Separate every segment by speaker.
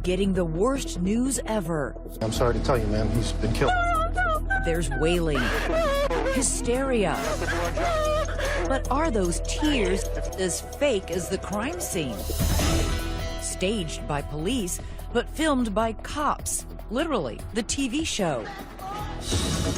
Speaker 1: getting the worst news ever.
Speaker 2: I'm sorry to tell you, man, he's been killed.
Speaker 1: There's wailing, hysteria. But are those tears as fake as the crime scene? Staged by police, but filmed by cops. Literally, the TV show.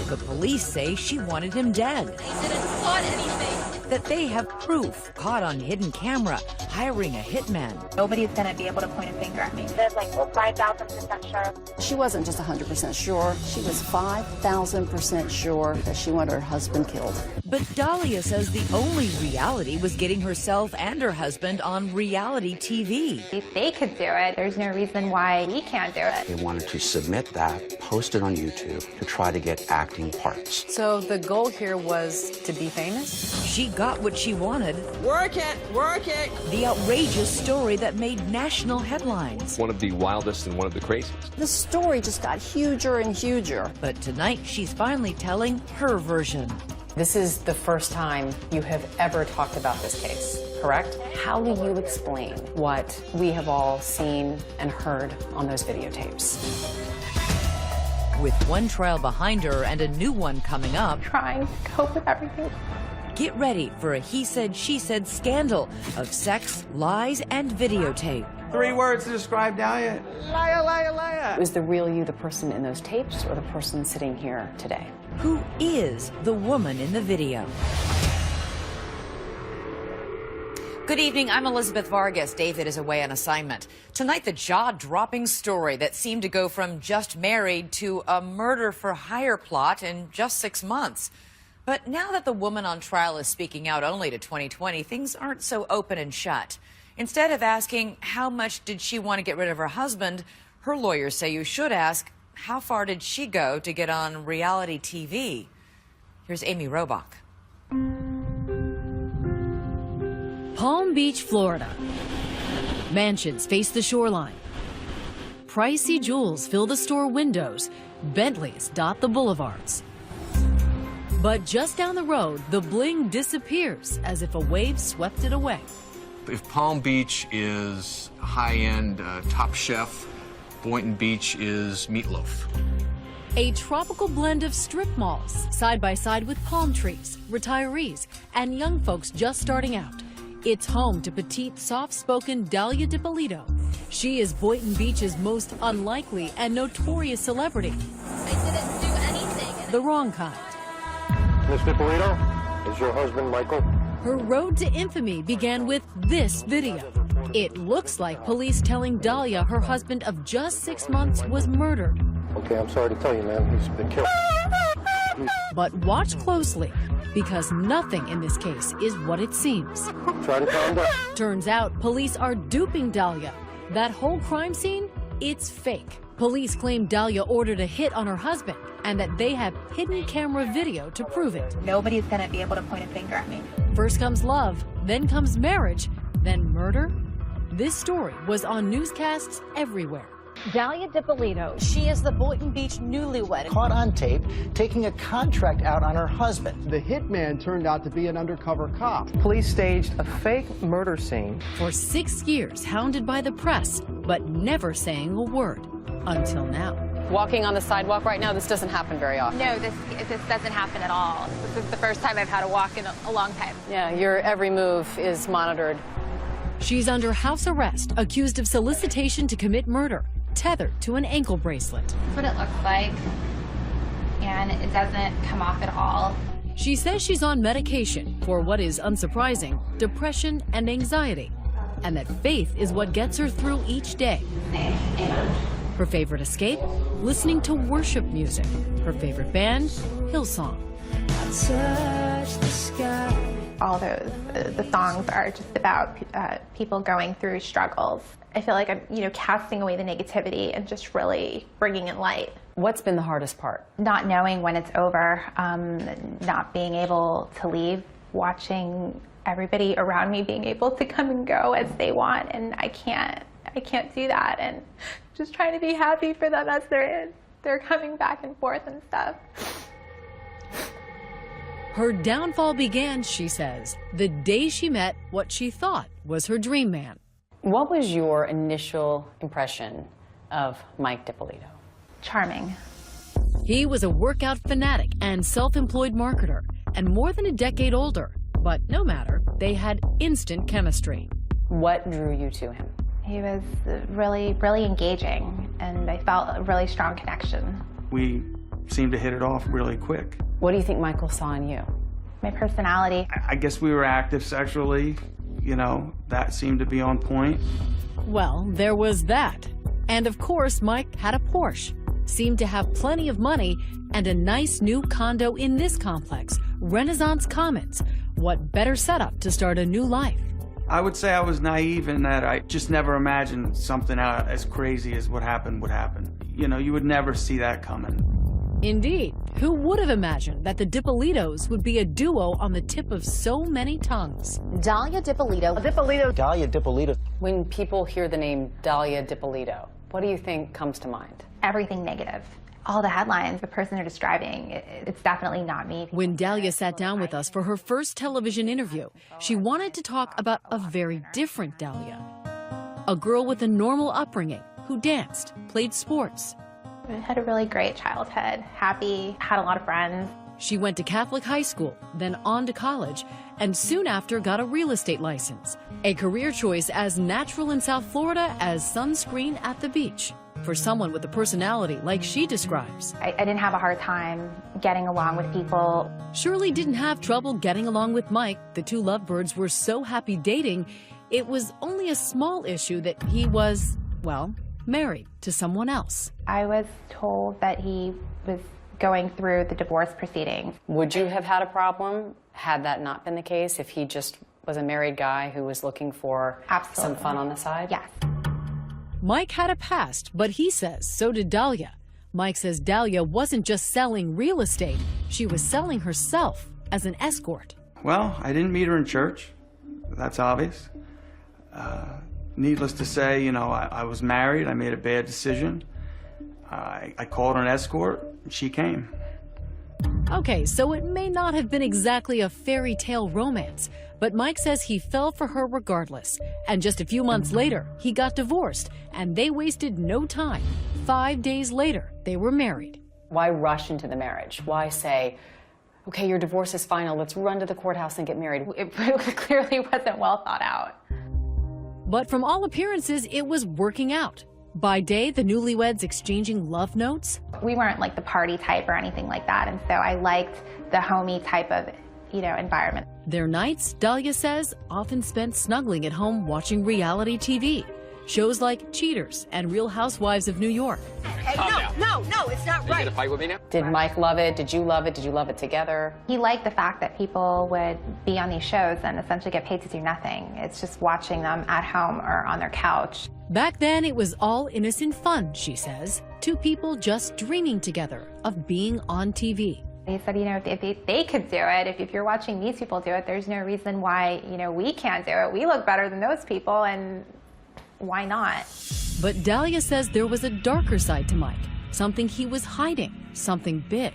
Speaker 1: The police say she wanted him dead.
Speaker 3: They didn't plot anything.
Speaker 1: That they have proof caught on hidden camera, hiring a hitman.
Speaker 4: Nobody's going to be able to point a finger at me. There's like 5,000% sure.
Speaker 5: She wasn't just 100% sure. She was 5,000% sure that she wanted her husband killed.
Speaker 1: But Dahlia says the only reality was getting herself and her husband on reality TV.
Speaker 4: If they could do it, there's no reason why we can't do it.
Speaker 6: They wanted to submit that, post it on YouTube to try to get acting parts.
Speaker 7: So the goal here was to be famous?
Speaker 1: She got what she wanted.
Speaker 3: Work it, work it.
Speaker 1: The outrageous story that made national headlines.
Speaker 8: One of the wildest and one of the craziest.
Speaker 5: The story just got huger and huger.
Speaker 1: But tonight, she's finally telling her version.
Speaker 7: This is the first time you have ever talked about this case, correct? How will you explain what we have all seen and heard on those videotapes?
Speaker 1: With one trial behind her and a new one coming up,
Speaker 4: Trying to cope with everything.
Speaker 1: get ready for a he said, she said scandal of sex, lies, and videotape.
Speaker 9: 3 words to describe Dahlia. Liar, liar, liar.
Speaker 7: Was the real you the person in those tapes or the person sitting here today?
Speaker 1: Who is the woman in the video? Good evening, I'm Elizabeth Vargas. David is away on assignment. Tonight, the jaw-dropping story that seemed to go from just married to a murder-for-hire plot in just 6 months. But now that the woman on trial is speaking out only to 2020, things aren't so open and shut. Instead of asking how much did she want to get rid of her husband, her lawyers say you should ask how far did she go to get on reality TV. Here's Amy Robach.
Speaker 10: Palm Beach, Florida. Mansions face the shoreline. Pricey jewels fill the store windows. Bentleys dot the boulevards. But just down the road, the bling disappears as if a wave swept it away.
Speaker 8: If Palm Beach is high-end, top chef, Boynton Beach is meatloaf.
Speaker 10: A tropical blend of strip malls, side by side with palm trees, retirees, and young folks just starting out. It's home to petite, soft-spoken Dahlia Dippolito. She is Boynton Beach's most unlikely and notorious celebrity.
Speaker 3: I didn't do anything.
Speaker 10: The wrong kind.
Speaker 2: Miss Dippolito, is your husband Michael?
Speaker 10: Her road to infamy began with this video. It looks like police telling Dahlia her husband of just 6 months was murdered.
Speaker 2: Okay, I'm sorry to tell you, man, he's been killed.
Speaker 10: But watch closely, because nothing in this case is what it seems.
Speaker 2: Try to calm down.
Speaker 10: Turns out police are duping Dahlia. That whole crime scene, it's fake. Police claim Dahlia ordered a hit on her husband and that they have hidden camera video to prove it.
Speaker 4: Nobody's going to be able to point a finger at me.
Speaker 10: First comes love, then comes marriage, then murder. This story was on newscasts everywhere.
Speaker 11: Dahlia Dippolito, she is the Boynton Beach newlywed.
Speaker 9: Caught on tape taking a contract out on her husband.
Speaker 12: The hitman turned out to be an undercover cop.
Speaker 9: Police staged a fake murder scene.
Speaker 10: For 6 years, hounded by the press, but never saying a word. Until now.
Speaker 7: Walking on the sidewalk right now, this doesn't happen very often.
Speaker 4: No, this doesn't happen at all. This is the first time I've had to walk in a long time.
Speaker 7: Yeah, your every move is monitored.
Speaker 10: She's under house arrest, accused of solicitation to commit murder, tethered to an ankle bracelet.
Speaker 4: That's what it looks like, and it doesn't come off at all.
Speaker 10: She says she's on medication for what is unsurprising, depression and anxiety, and that faith is what gets her through each day. Her favorite escape? Listening to worship music. Her favorite band? Hillsong.
Speaker 4: All the songs are just about people going through struggles. I feel like I'm, casting away the negativity and just really bringing in light.
Speaker 7: What's been the hardest part?
Speaker 4: Not knowing when it's over, not being able to leave, watching everybody around me being able to come and go as they want, and I can't do that, and just trying to be happy for them as they're coming back and forth and stuff.
Speaker 10: Her downfall began, she says, the day she met what she thought was her dream man.
Speaker 7: What was your initial impression of Mike DiPolito?
Speaker 4: Charming.
Speaker 10: He was a workout fanatic and self-employed marketer, and more than a decade older. But no matter, they had instant chemistry.
Speaker 7: What drew you to him?
Speaker 4: He was really, really engaging, and I felt a really strong connection.
Speaker 13: We seemed to hit it off really quick.
Speaker 7: What do you think Michael saw in you?
Speaker 4: My personality.
Speaker 13: I guess we were active sexually, you know, that seemed to be on point.
Speaker 10: Well, there was that. And of course, Mike had a Porsche, seemed to have plenty of money, and a nice new condo in this complex, Renaissance Commons. What better setup to start a new life?
Speaker 13: I would say I was naive in that I just never imagined something as crazy as what happened would happen. You know, you would never see that coming.
Speaker 10: Indeed. Who would have imagined that the DiPolitos would be a duo on the tip of so many tongues?
Speaker 11: Dahlia DiPolito.
Speaker 9: Dahlia DiPolito.
Speaker 7: When people hear the name Dahlia DiPolito, what do you think comes to mind?
Speaker 4: Everything negative. All the headlines, the person they're describing, it's definitely not me.
Speaker 10: When Dahlia sat down with us for her first television interview, she wanted to talk about a very different Dahlia. A girl with a normal upbringing who danced, played sports.
Speaker 4: I had a really great childhood, happy, had a lot of friends.
Speaker 10: She went to Catholic high school, then on to college, and soon after got a real estate license, a career choice as natural in South Florida as sunscreen at the beach, for someone with a personality like she describes.
Speaker 4: I didn't have a hard time getting along with people.
Speaker 10: Shirley didn't have trouble getting along with Mike. The two lovebirds were so happy dating, it was only a small issue that he was, well, married to someone else.
Speaker 4: I was told that he was going through the divorce proceedings.
Speaker 7: Would you have had a problem had that not been the case, if he just was a married guy who was looking for some fun on the side?
Speaker 4: Yes.
Speaker 10: Mike had a past, but he says so did Dahlia. Mike says Dahlia wasn't just selling real estate, she was selling herself as an escort.
Speaker 13: Well, I didn't meet her in church. That's obvious. Needless to say, you know, I was married. I made a bad decision. I called an escort, and she came.
Speaker 10: Okay, so it may not have been exactly a fairy tale romance, but Mike says he fell for her regardless. And just a few months later, he got divorced, and they wasted no time. 5 days later, they were married.
Speaker 7: Why rush into the marriage? Why say, okay, your divorce is final, let's run to the courthouse and get married?
Speaker 4: It clearly wasn't well thought out.
Speaker 10: But from all appearances, it was working out. By day, the newlyweds exchanging love notes.
Speaker 4: We weren't like the party type or anything like that, and so I liked the homey type of, you know, environment.
Speaker 10: Their nights, Dahlia says, often spent snuggling at home watching reality TV. Shows like Cheaters and Real Housewives of New York.
Speaker 11: Hey, no, it's not right.
Speaker 8: You gonna fight with me now?
Speaker 7: Did Mike love it? Did you love it? Did you love it together?
Speaker 4: He liked the fact that people would be on these shows and essentially get paid to do nothing. It's just watching them at home or on their couch.
Speaker 10: Back then, it was all innocent fun, she says. Two people just dreaming together of being on TV.
Speaker 4: He said, you know, if they could do it, if you're watching these people do it, there's no reason why, you know, we can't do it. We look better than those people, and why not?
Speaker 10: But Dahlia says there was a darker side to Mike, something he was hiding, something big.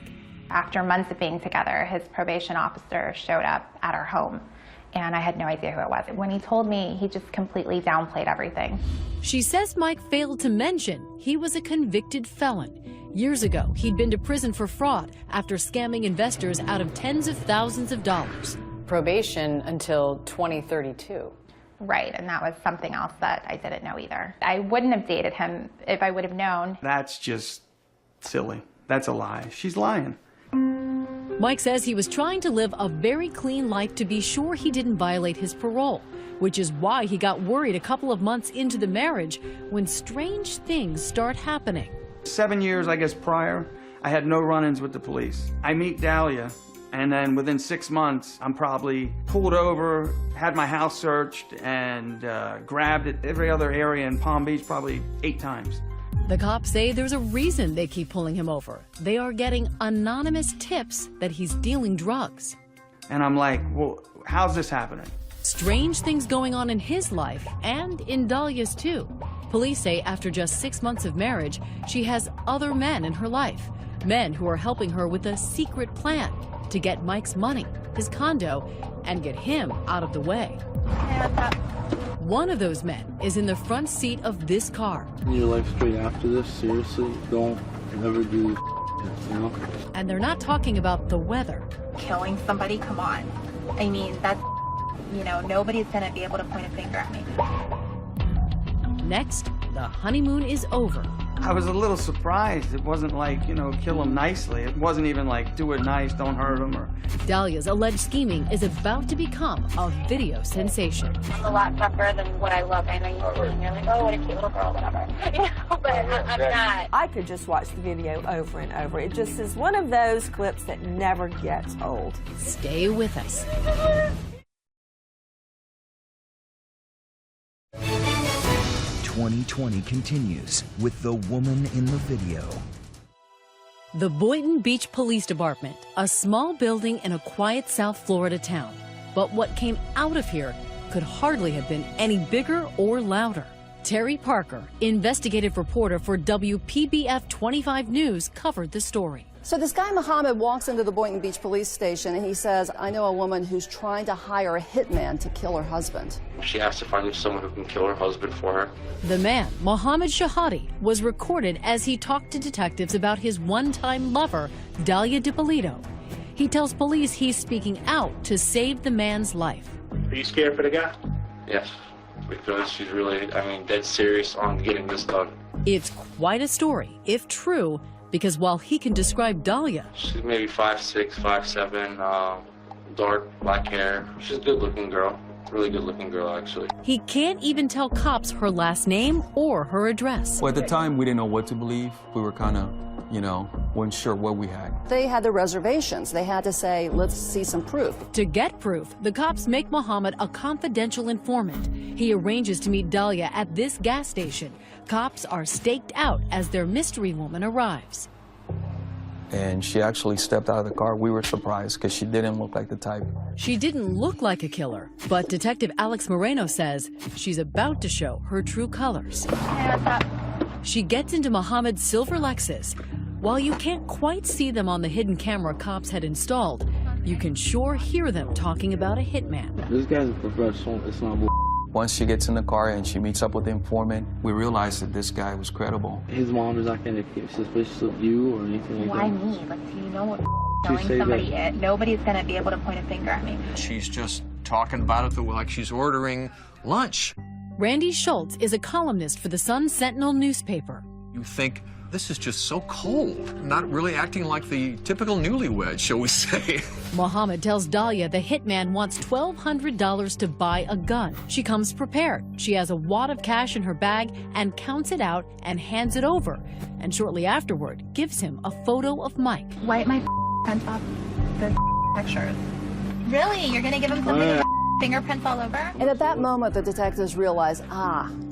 Speaker 4: After months of being together, his probation officer showed up at our home, and I had no idea who it was. When he told me, he just completely downplayed everything.
Speaker 10: She says Mike failed to mention he was a convicted felon. Years ago, he'd been to prison for fraud after scamming investors out of tens of thousands of dollars.
Speaker 7: Probation until 2032.
Speaker 4: Right, and that was something else that I didn't know either. I wouldn't have dated him if I would have known.
Speaker 13: That's just silly. That's a lie. She's lying.
Speaker 10: Mike says he was trying to live a very clean life to be sure he didn't violate his parole, which is why he got worried a couple of months into the marriage when strange things start happening.
Speaker 13: 7 years, I guess, prior, I had no run-ins with the police. I meet Dahlia, and then within 6 months, I'm probably pulled over, had my house searched, and grabbed at every other area in Palm Beach probably 8 times.
Speaker 10: The cops say there's a reason they keep pulling him over. They are getting anonymous tips that he's dealing drugs.
Speaker 13: And I'm like, well, how's this happening?
Speaker 10: Strange things going on in his life and in Dahlia's too. Police say after just 6 months of marriage, she has other men in her life. Men who are helping her with a secret plan to get Mike's money, his condo, and get him out of the way. One of those men is in the front seat of this car.
Speaker 14: Your life straight after this, seriously, don't ever do, you know?
Speaker 10: And they're not talking about the weather.
Speaker 4: Killing somebody, come on. I mean, that's, you know, nobody's going to be able to point a finger at me.
Speaker 10: Next, the honeymoon is over.
Speaker 13: I was a little surprised. It wasn't like, you know, kill him nicely. It wasn't even like, do it nice, don't hurt him. Or...
Speaker 10: Dahlia's alleged scheming is about to become a video sensation.
Speaker 3: I'm a lot tougher than what I look. I know you're like, oh, what a cute little girl, whatever. You know, but I'm not.
Speaker 15: I could just watch the video over and over. It just is one of those clips that never gets old.
Speaker 10: Stay with us.
Speaker 16: 2020 continues with the woman in the video.
Speaker 10: The Boynton Beach Police Department, a small building in a quiet South Florida town. But what came out of here could hardly have been any bigger or louder. Terry Parker, investigative reporter for WPBF 25 News, covered the story.
Speaker 5: So this guy Muhammad walks into the Boynton Beach police station and he says, I know a woman who's trying to hire a hitman to kill her husband.
Speaker 6: She asked if I knew someone who can kill her husband for her.
Speaker 10: The man, Mohammed Shahadi, was recorded as he talked to detectives about his one-time lover, Dalia DiPolito. He tells police he's speaking out to save the man's life.
Speaker 2: Are you scared for the guy?
Speaker 6: Yes, because she's really, dead serious on getting this done.
Speaker 10: It's quite a story, if true, because while he can describe Dalia,
Speaker 6: she's maybe 5'6", 5'7", dark black hair. She's a good-looking girl. Really good-looking girl, actually.
Speaker 10: He can't even tell cops her last name or her address.
Speaker 17: Well, at the time, we didn't know what to believe. We were kind of, weren't sure what we had.
Speaker 5: They had their reservations. They had to say, let's see some proof.
Speaker 10: To get proof, the cops make Muhammad a confidential informant. He arranges to meet Dalia at this gas station. Cops are staked out as their mystery woman arrives.
Speaker 17: And she actually stepped out of the car. We were surprised because she didn't look like the type.
Speaker 10: She didn't look like a killer, but Detective Alex Moreno says she's about to show her true colors.
Speaker 3: Hey, what's up?
Speaker 10: She gets into Muhammad's silver Lexus. While you can't quite see them on the hidden camera cops had installed, you can sure hear them talking about a hitman.
Speaker 14: This guy's a professional. It's not bull.
Speaker 17: Once she gets in the car and she meets up with the informant, we realized that this guy was credible.
Speaker 14: His mom is not going to get suspicious of you or anything like that.
Speaker 4: Why me? Like, do you know what telling somebody it? Nobody's going to be able to point a finger at me.
Speaker 8: She's just talking about it like she's ordering lunch.
Speaker 10: Randy Schultz is a columnist for the Sun Sentinel newspaper.
Speaker 8: You think, this is just so cold, not really acting like the typical newlywed, shall we say.
Speaker 10: Muhammad tells Dalia the hitman wants $1,200 to buy a gun. She comes prepared. She has a wad of cash in her bag and counts it out and hands it over. And shortly afterward, gives him a photo of Mike.
Speaker 4: Wipe my prints off the pictures. Really? You're going to give him something fingerprints all over?
Speaker 5: And at that moment, the detectives realized,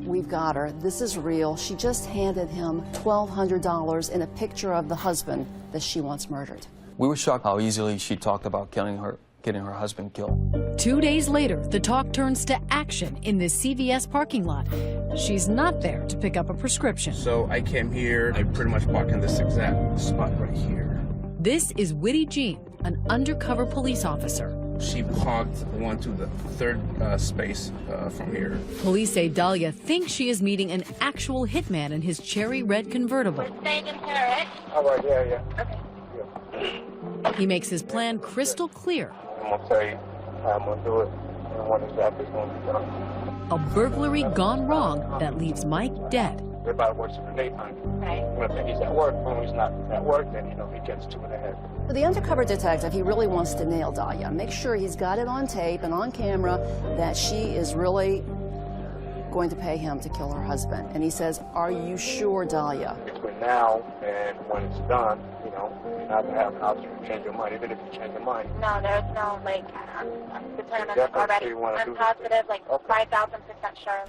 Speaker 5: we've got her. This is real. She just handed him $1,200 and a picture of the husband that she wants murdered.
Speaker 17: We were shocked how easily she talked about getting her husband killed.
Speaker 10: 2 days later, the talk turns to action in the CVS parking lot. She's not there to pick up a prescription.
Speaker 18: So I came here, I pretty much parked in this exact spot right here.
Speaker 10: This is Whitty Jean, an undercover police officer.
Speaker 18: She parked one to the third space from here.
Speaker 10: Police say Dalia thinks she is meeting an actual hitman in his cherry red convertible.
Speaker 3: We're staying in here, right?
Speaker 2: All right, yeah.
Speaker 3: Okay.
Speaker 10: He makes his plan crystal clear.
Speaker 2: I'm going to tell you how I'm going to do it and what exactly is going to be done.
Speaker 10: A burglary gone wrong that leaves Mike dead.
Speaker 2: Everybody works in the daytime.
Speaker 3: Right.
Speaker 2: When he's at work, when he's not at work, then, he gets to it ahead.
Speaker 5: For the undercover detective, he really wants to nail Dalia. Make sure he's got it on tape and on camera that she is really going to pay him to kill her husband. And he says, are you sure, Dalia?
Speaker 2: Between now and when it's done, you're not going to have an option to change your mind, even if you change your mind.
Speaker 3: No, there's no, I'm determined already. I'm positive, 5,000% sure.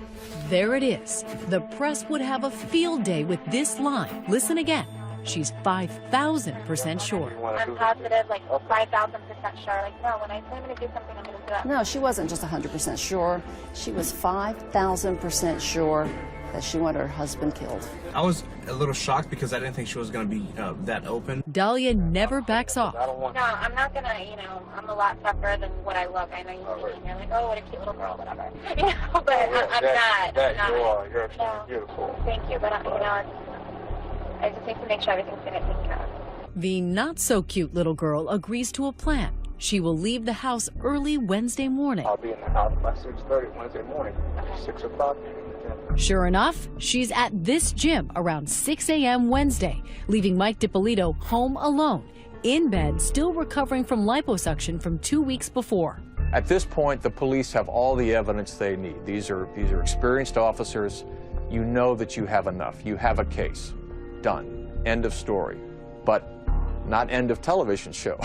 Speaker 10: There it is. The press would have a field day with this line. Listen again. she's 5,000% sure.
Speaker 3: I'm positive, like 5,000% sure. Like, no, when I say I'm going to do something, I'm going to do it.
Speaker 5: No, she wasn't just 100% sure. She was 5,000% sure that she wanted her husband killed.
Speaker 18: I was a little shocked because I didn't think she was going to be that open.
Speaker 10: Dahlia never backs off.
Speaker 3: No, I'm not going to, I'm a lot tougher than what I look. I know you see me and you're like, oh, what a cute little girl, whatever. But I'm not.
Speaker 2: You're beautiful.
Speaker 3: Thank you, but I just need to make sure everything's going to get taken care of.
Speaker 10: The not-so-cute little girl agrees to a plan. She will leave the house early Wednesday morning.
Speaker 2: I'll be in the house by 6:30 Wednesday morning, 6 o'clock.
Speaker 10: Sure enough, she's at this gym around 6 a.m. Wednesday, leaving Mike DiPolito home alone, in bed, still recovering from liposuction from 2 weeks before.
Speaker 8: At this point, the police have all the evidence they need. These are experienced officers. You know that you have enough. You have a case. Done. End of story. But not end of television show.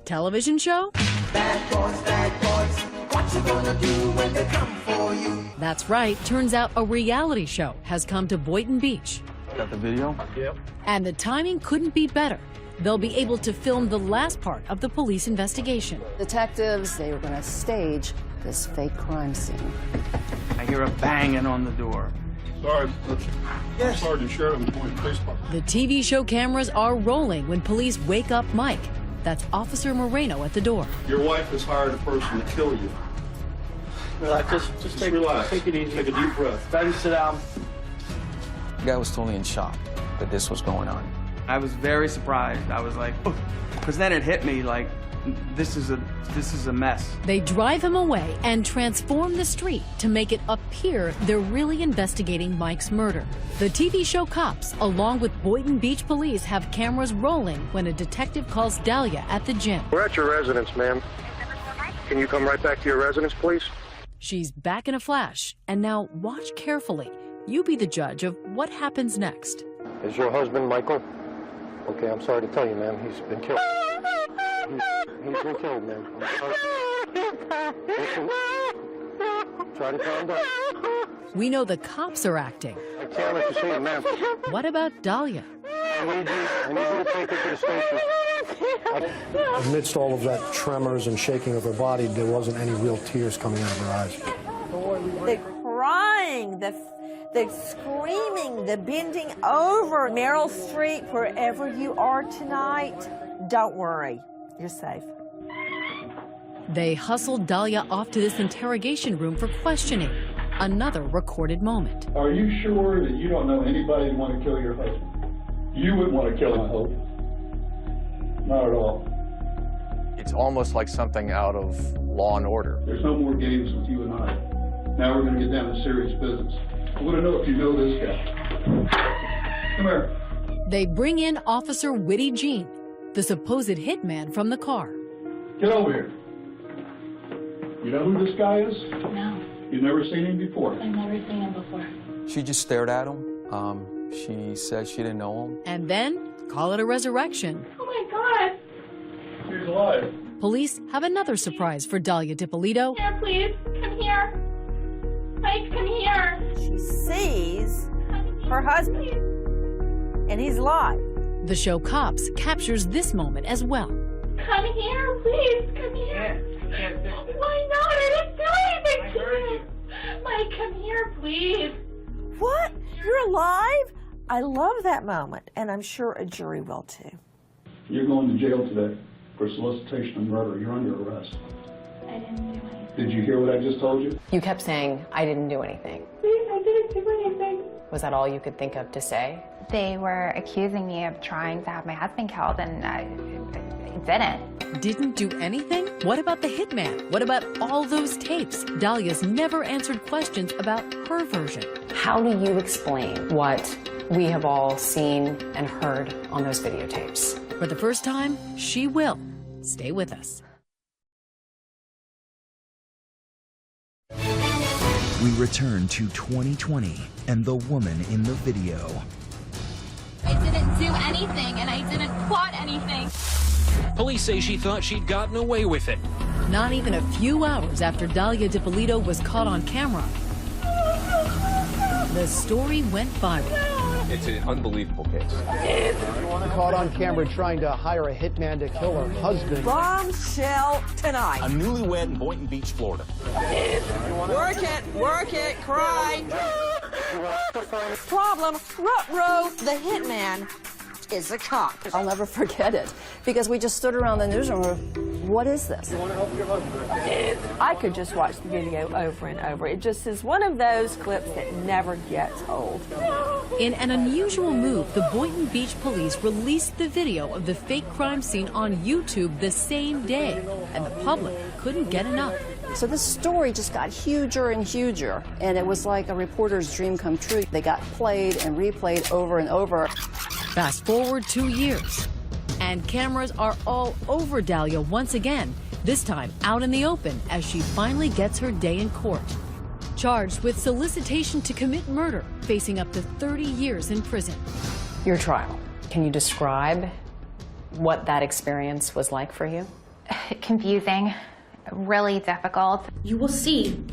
Speaker 10: Television show?
Speaker 19: Bad boys, what you gonna do when they come for you?
Speaker 10: That's right. Turns out a reality show has come to Boynton Beach.
Speaker 17: Got the video?
Speaker 2: Yep.
Speaker 10: And the timing couldn't be better. They'll be able to film the last part of the police investigation.
Speaker 5: Detectives, they were going to stage this fake crime scene.
Speaker 13: I hear a banging on the door.
Speaker 14: Sorry,
Speaker 9: Yes.
Speaker 14: Sergeant Sheridan, Boynton Police Department.
Speaker 10: The TV show cameras are rolling when police wake up Mike. That's Officer Moreno at the door.
Speaker 14: Your wife has hired a person to kill you.
Speaker 9: Relax, just
Speaker 14: relax.
Speaker 9: Take it easy.
Speaker 14: Take a deep breath.
Speaker 9: Ben, sit down.
Speaker 17: The guy was totally in shock that this was going on.
Speaker 13: I was very surprised. I was like, because then it hit me like, this is a mess.
Speaker 10: They drive him away and transform the street to make it appear they're really investigating Mike's murder. The TV show Cops, along with Boynton Beach police, have cameras rolling when a detective calls Dahlia at the gym.
Speaker 2: We're at your residence, ma'am. Can you come right back to your residence, please?
Speaker 10: She's back in a flash, and now watch carefully. You be the judge of what happens next.
Speaker 2: Is your husband Michael? Okay, I'm sorry to tell you, ma'am. He's been killed. He's been killed, ma'am. I'm sorry. Listen. Try to calm down.
Speaker 10: We know the cops are acting.
Speaker 2: I can't let you see it, ma'am.
Speaker 10: What about Dahlia?
Speaker 2: I need you to take her to the station.
Speaker 20: Amidst all of that tremors and shaking of her body, there wasn't any real tears coming out of her eyes.
Speaker 15: The crying, the screaming, the bending over. Meryl Streep, wherever you are tonight, don't worry, you're safe.
Speaker 10: They hustled Dahlia off to this interrogation room for questioning. Another recorded moment.
Speaker 14: Are you sure that you don't know anybody who want to kill your husband? You wouldn't want to kill him, I hope. Not at all.
Speaker 8: It's almost like something out of Law and Order.
Speaker 14: There's no more games with you and I. Now we're going to get down to serious business. I want to know if you know this guy. Come here.
Speaker 10: They bring in Officer Witty Jean, the supposed hitman from the car.
Speaker 14: Get over here. You know who this guy is?
Speaker 21: No.
Speaker 14: You've never seen him before?
Speaker 21: I've never seen him before.
Speaker 17: She just stared at him. She said she didn't know him.
Speaker 10: And then, call it a resurrection.
Speaker 21: Oh my God!
Speaker 14: He's alive.
Speaker 10: Police have another surprise for Dahlia DiPolito.
Speaker 21: Here, please. Come here. Mike, come here.
Speaker 15: She sees her husband, and he's alive.
Speaker 10: The show Cops captures this moment as well.
Speaker 21: Come here, please. Come here. Why not? I didn't do anything to you. Mike, come here, please.
Speaker 15: What? You're alive? I love that moment, and I'm sure a jury will too.
Speaker 14: You're going to jail today for solicitation of murder. You're under arrest.
Speaker 21: I didn't do anything.
Speaker 14: Did you hear what I just told you?
Speaker 7: You kept saying, I didn't do anything.
Speaker 21: Please, I didn't do anything.
Speaker 7: Was that all you could think of to say?
Speaker 4: They were accusing me of trying to have my husband killed, and I didn't.
Speaker 10: Didn't do anything? What about the hitman? What about all those tapes? Dahlia's never answered questions about her version.
Speaker 7: How do you explain what we have all seen and heard on those videotapes?
Speaker 10: For the first time, she will. Stay with us.
Speaker 16: We return to 2020 and the woman in the video.
Speaker 21: I didn't do anything, and I didn't plot anything.
Speaker 22: Police say she thought she'd gotten away with it.
Speaker 10: Not even a few hours after Dahlia DiPolito was caught on camera, the story went viral.
Speaker 1: It's an unbelievable case.
Speaker 9: Caught on camera trying to hire a hitman to kill her husband.
Speaker 15: Bombshell tonight.
Speaker 1: A newlywed in Boynton Beach, Florida.
Speaker 15: Work it, cry. Problem, ruh-roh, the hitman is a cop.
Speaker 5: I'll never forget it because we just stood around the newsroom. What is this?
Speaker 14: You want to help your husband?
Speaker 15: I could just watch the video over and over. It just is one of those clips that never gets old.
Speaker 10: In an unusual move, the Boynton Beach police released the video of the fake crime scene on YouTube the same day, and the public couldn't get enough.
Speaker 5: So this story just got huger and huger, and it was like a reporter's dream come true. They got played and replayed over and over.
Speaker 10: Fast forward 2 years, and cameras are all over Dahlia once again, this time out in the open as she finally gets her day in court. Charged with solicitation to commit murder, facing up to 30 years in prison.
Speaker 7: Your trial. Can you describe what that experience was like for you?
Speaker 4: Confusing, really difficult.
Speaker 12: You will see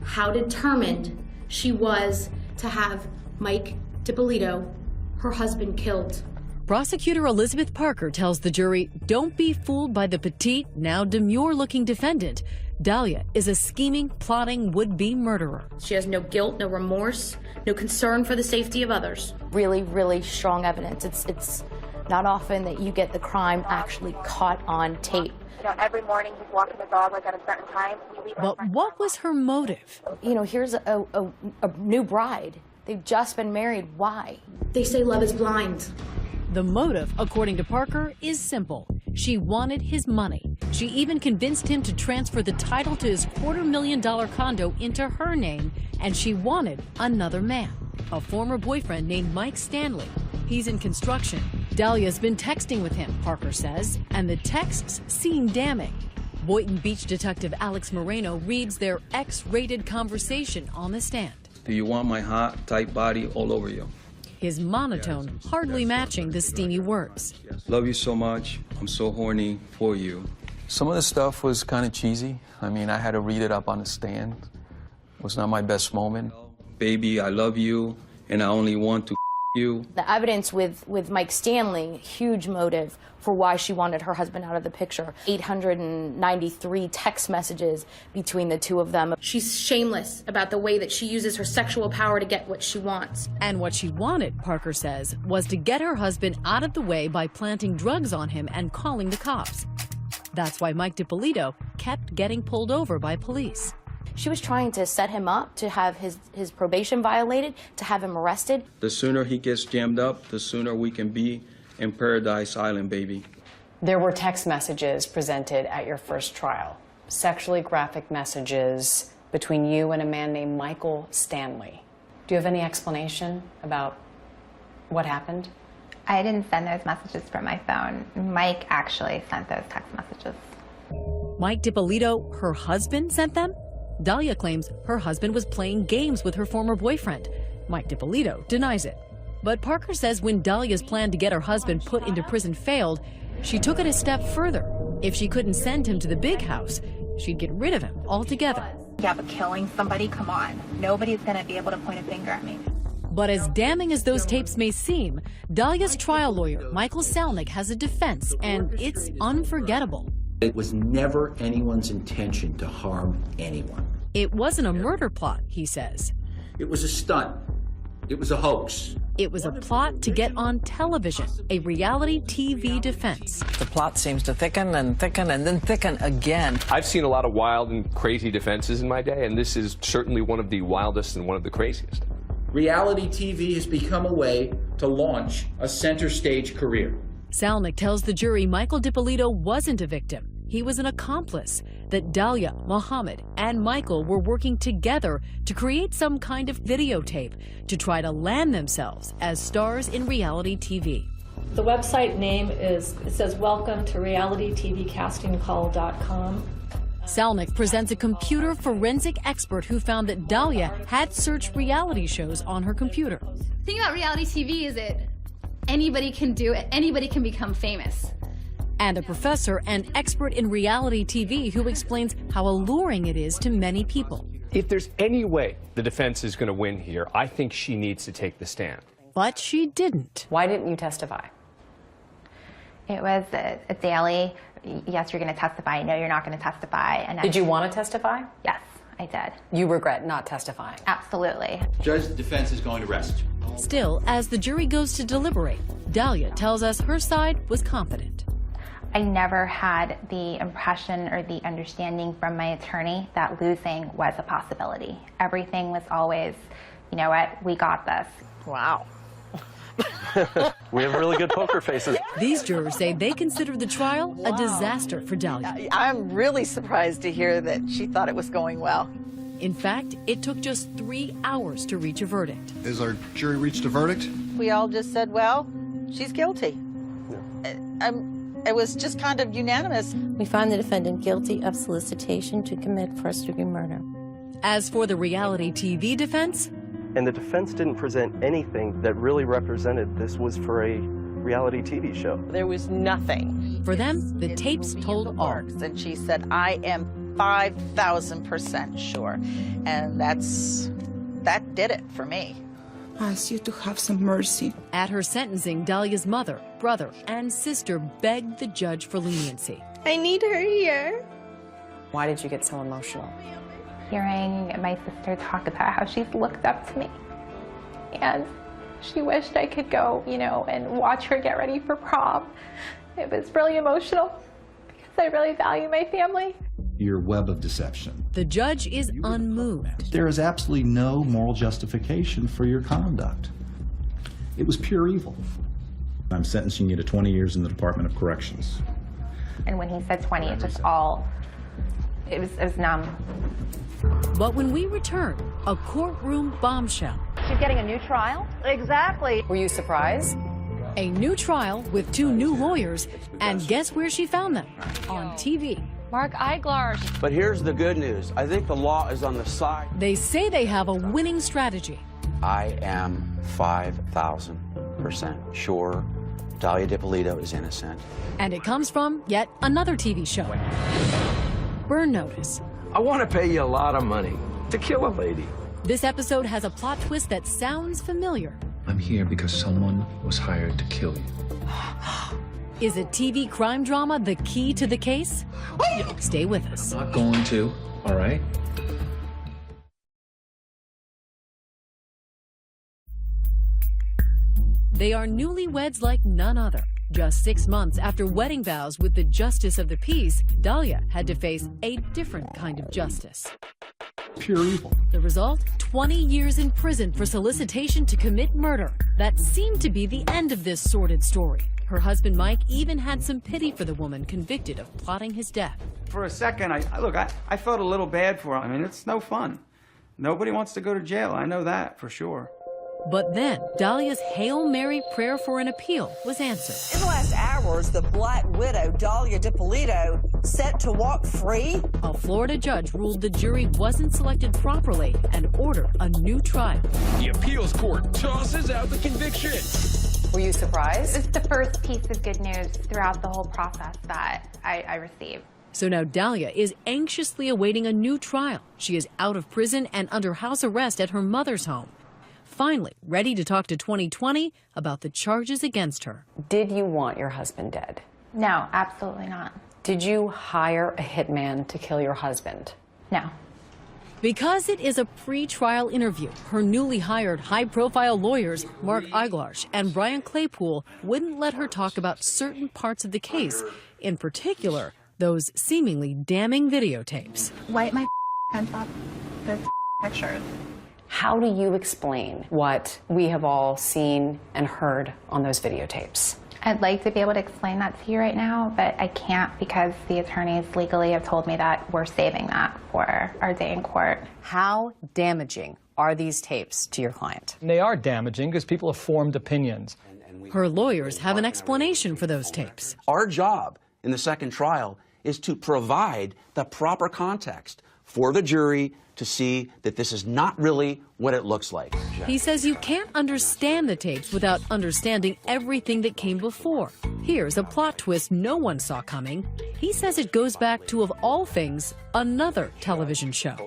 Speaker 12: how determined she was to have Mike DiPolito, her husband, killed.
Speaker 10: Prosecutor Elizabeth Parker tells the jury, don't be fooled by the petite, now demure-looking defendant. Dahlia is a scheming, plotting, would-be murderer.
Speaker 12: She has no guilt, no remorse, no concern for the safety of others.
Speaker 23: Really, really strong evidence. It's not often that you get the crime actually caught on tape.
Speaker 3: You know, every morning he's walking the dog like at a certain time.
Speaker 10: But what was her motive?
Speaker 23: You know, here's a new bride. They've just been married. Why?
Speaker 12: They say love is blind.
Speaker 10: The motive, according to Parker, is simple. She wanted his money. She even convinced him to transfer the title to his $250,000 condo into her name, and she wanted another man, a former boyfriend named Mike Stanley. He's in construction. Dahlia's been texting with him, Parker says, and the texts seem damning. Boynton Beach detective Alex Moreno reads their X-rated conversation on the stand.
Speaker 17: Do you want my hot, tight body all over you?
Speaker 10: His monotone hardly matching the steamy words.
Speaker 17: Love you so much. I'm so horny for you. Some of the stuff was kind of cheesy. I mean, I had to read it up on the stand. It was not my best moment. Baby, I love you, and I only want to you.
Speaker 23: The evidence with Mike Stanley, huge motive for why she wanted her husband out of the picture. 893 text messages between the two of them.
Speaker 12: She's shameless about the way that she uses her sexual power to get what she wants.
Speaker 10: And what she wanted, Parker says, was to get her husband out of the way by planting drugs on him and calling the cops. That's why Mike DiPolito kept getting pulled over by police.
Speaker 23: She was trying to set him up to have his probation violated, to have him arrested.
Speaker 17: The sooner he gets jammed up, the sooner we can be in Paradise Island, baby.
Speaker 7: There were text messages presented at your first trial, sexually graphic messages between you and a man named Michael Stanley. Do you have any explanation about what happened?
Speaker 4: I didn't send those messages from my phone. Mike actually sent those text messages.
Speaker 10: Mike DiPolito, her husband, sent them? Dahlia claims her husband was playing games with her former boyfriend. Mike DiPolito denies it. But Parker says when Dahlia's plan to get her husband put into prison failed, she took it a step further. If she couldn't send him to the big house, she'd get rid of him altogether.
Speaker 4: Yeah, but killing somebody, come on. Nobody's gonna be able to point a finger at me.
Speaker 10: But as damning as those tapes may seem, Dahlia's trial lawyer, Michael Salnick, has a defense, and it's unforgettable.
Speaker 24: It was never anyone's intention to harm anyone.
Speaker 10: It wasn't a murder plot, he says.
Speaker 24: It was a stunt. It was a hoax.
Speaker 10: It was a plot to get on television, a reality TV defense.
Speaker 25: The plot seems to thicken and thicken and then thicken again.
Speaker 1: I've seen a lot of wild and crazy defenses in my day, and this is certainly one of the wildest and one of the craziest.
Speaker 24: Reality TV has become a way to launch a center stage career.
Speaker 10: Salnick tells the jury Michael DiPolito wasn't a victim. He was an accomplice, that Dahlia, Mohammed, and Michael were working together to create some kind of videotape to try to land themselves as stars in reality TV.
Speaker 26: The website name it says welcome to realitytvcastingcall.com.
Speaker 10: Salnick presents a computer forensic expert who found that Dahlia had searched reality shows on her computer.
Speaker 27: The thing about reality TV is that anybody can do it, anybody can become famous.
Speaker 10: And a professor and expert in reality TV who explains how alluring it is to many people.
Speaker 1: If there's any way the defense is going to win here, I think she needs to take the stand.
Speaker 10: But she didn't.
Speaker 7: Why didn't you testify?
Speaker 4: It was a daily, yes, you're going to testify, no, you're not going to testify. And
Speaker 7: Did you want to testify?
Speaker 4: Yes, I did.
Speaker 7: You regret not testifying?
Speaker 4: Absolutely.
Speaker 2: Judge, the defense is going to rest.
Speaker 10: Still, as the jury goes to deliberate, Dahlia tells us her side was confident.
Speaker 4: I never had the impression or the understanding from my attorney that losing was a possibility. Everything was always, you know what, we got this.
Speaker 15: Wow.
Speaker 6: We have really good poker faces.
Speaker 10: These jurors say they consider the trial a disaster for Dahlia.
Speaker 15: I'm really surprised to hear that she thought it was going well.
Speaker 10: In fact, it took just 3 hours to reach a verdict.
Speaker 9: Has our jury reached a verdict?
Speaker 15: We all just said, well, she's guilty. It was just kind of unanimous.
Speaker 11: We find the defendant guilty of solicitation to commit first-degree murder.
Speaker 10: As for the reality TV defense,
Speaker 6: And the defense didn't present anything that really represented this was for a reality TV show.
Speaker 15: There was nothing.
Speaker 10: For them, the tapes told all.
Speaker 15: And she said, I am 5,000% sure. And that did it for me.
Speaker 13: I ask you to have some mercy.
Speaker 10: At her sentencing, Dahlia's mother, brother, and sister begged the judge for leniency.
Speaker 11: I need her here.
Speaker 7: Why did you get so emotional?
Speaker 4: Hearing my sister talk about how she's looked up to me. And she wished I could go, you know, and watch her get ready for prom. It was really emotional because I really value my family.
Speaker 18: Your web of deception.
Speaker 10: The judge is unmoved.
Speaker 18: There is absolutely no moral justification for your conduct. It was pure evil. I'm sentencing you to 20 years in the Department of Corrections.
Speaker 4: And when he said 20, it just it was numb.
Speaker 10: But when we return, a courtroom bombshell.
Speaker 19: She's getting a new trial?
Speaker 15: Exactly.
Speaker 7: Were you surprised?
Speaker 10: A new trial with 2 new lawyers, and guess where she found them? On TV.
Speaker 19: Mark Eiglar's.
Speaker 20: But here's the good news. I think the law is on the side.
Speaker 10: They say they have a winning strategy.
Speaker 20: I am 5,000% sure Dahlia DiPolito is innocent.
Speaker 10: And it comes from yet another TV show. Burn Notice.
Speaker 28: I want to pay you a lot of money to kill a lady.
Speaker 10: This episode has a plot twist that sounds familiar.
Speaker 29: I'm here because someone was hired to kill you.
Speaker 10: Is a TV crime drama the key to the case? Stay with us.
Speaker 29: I'm not going to, all right?
Speaker 10: They are newlyweds like none other. Just 6 months after wedding vows with the justice of the peace, Dahlia had to face a different kind of justice.
Speaker 18: Pure evil.
Speaker 10: The result? 20 years in prison for solicitation to commit murder. That seemed to be the end of this sordid story. Her husband Mike even had some pity for the woman convicted of plotting his death.
Speaker 30: For a second, I felt a little bad for her. I mean, it's no fun. Nobody wants to go to jail. I know that for sure.
Speaker 10: But then, Dahlia's Hail Mary prayer for an appeal was answered.
Speaker 15: In the last hours, the Black Widow, Dahlia DiPolito, set to walk free.
Speaker 10: A Florida judge ruled the jury wasn't selected properly and ordered a new trial.
Speaker 22: The appeals court tosses out the conviction.
Speaker 7: Were you surprised?
Speaker 4: It's the first piece of good news throughout the whole process that I received.
Speaker 10: So now Dahlia is anxiously awaiting a new trial. She is out of prison and under house arrest at her mother's home. Finally, ready to talk to 2020 about the charges against her.
Speaker 7: Did you want your husband dead?
Speaker 4: No, absolutely not.
Speaker 7: Did you hire a hitman to kill your husband?
Speaker 4: No.
Speaker 10: Because it is a pre-trial interview, her newly hired high-profile lawyers, Mark Eiglar's and Brian Claypool, wouldn't let her talk about certain parts of the case, in particular, those seemingly damning videotapes.
Speaker 4: Wipe my hands off the pictures.
Speaker 7: How do you explain what we have all seen and heard on those videotapes?
Speaker 4: I'd like to be able to explain that to you right now, but I can't because the attorneys legally have told me that we're saving that for our day in court.
Speaker 7: How damaging are these tapes to your client?
Speaker 31: They are damaging because people have formed opinions.
Speaker 10: Her lawyers have an explanation for those tapes.
Speaker 20: Our job in the second trial is to provide the proper context for the jury to see that this is not really what it looks like.
Speaker 10: He says you can't understand the tapes without understanding everything that came before. Here's a plot twist no one saw coming. He says it goes back to, of all things, another television show.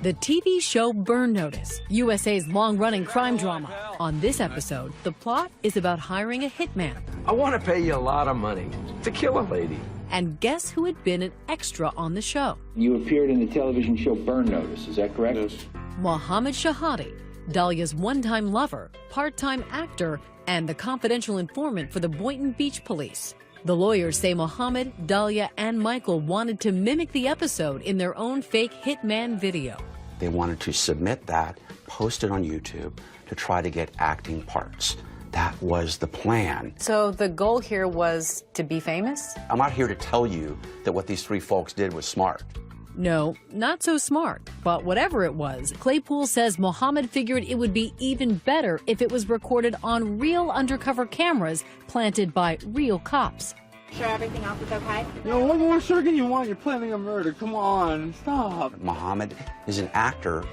Speaker 10: The TV show Burn Notice, USA's long-running crime drama. On this episode, the plot is about hiring a hitman.
Speaker 28: I want to pay you a lot of money to kill a lady.
Speaker 10: And guess who had been an extra on the show?
Speaker 3: You appeared in the television show Burn Notice, is that correct? Yes.
Speaker 10: Mohammed Shahadi, Dahlia's one-time lover, part-time actor, and the confidential informant for the Boynton Beach police. The lawyers say Mohammed, Dahlia, and Michael wanted to mimic the episode in their own fake hitman video.
Speaker 20: They wanted to submit that, post it on YouTube, to try to get acting parts. That was the plan.
Speaker 7: So the goal here was to be famous?
Speaker 20: I'm not here to tell you that what these three folks did was smart.
Speaker 10: No, not so smart. But whatever it was, Claypool says Mohammed figured it would be even better if it was recorded on real undercover cameras planted by real cops.
Speaker 19: Sure everything else is okay?
Speaker 5: Yo, what more sugar you want? You're planning a murder. Come on, stop.
Speaker 20: Mohammed is an actor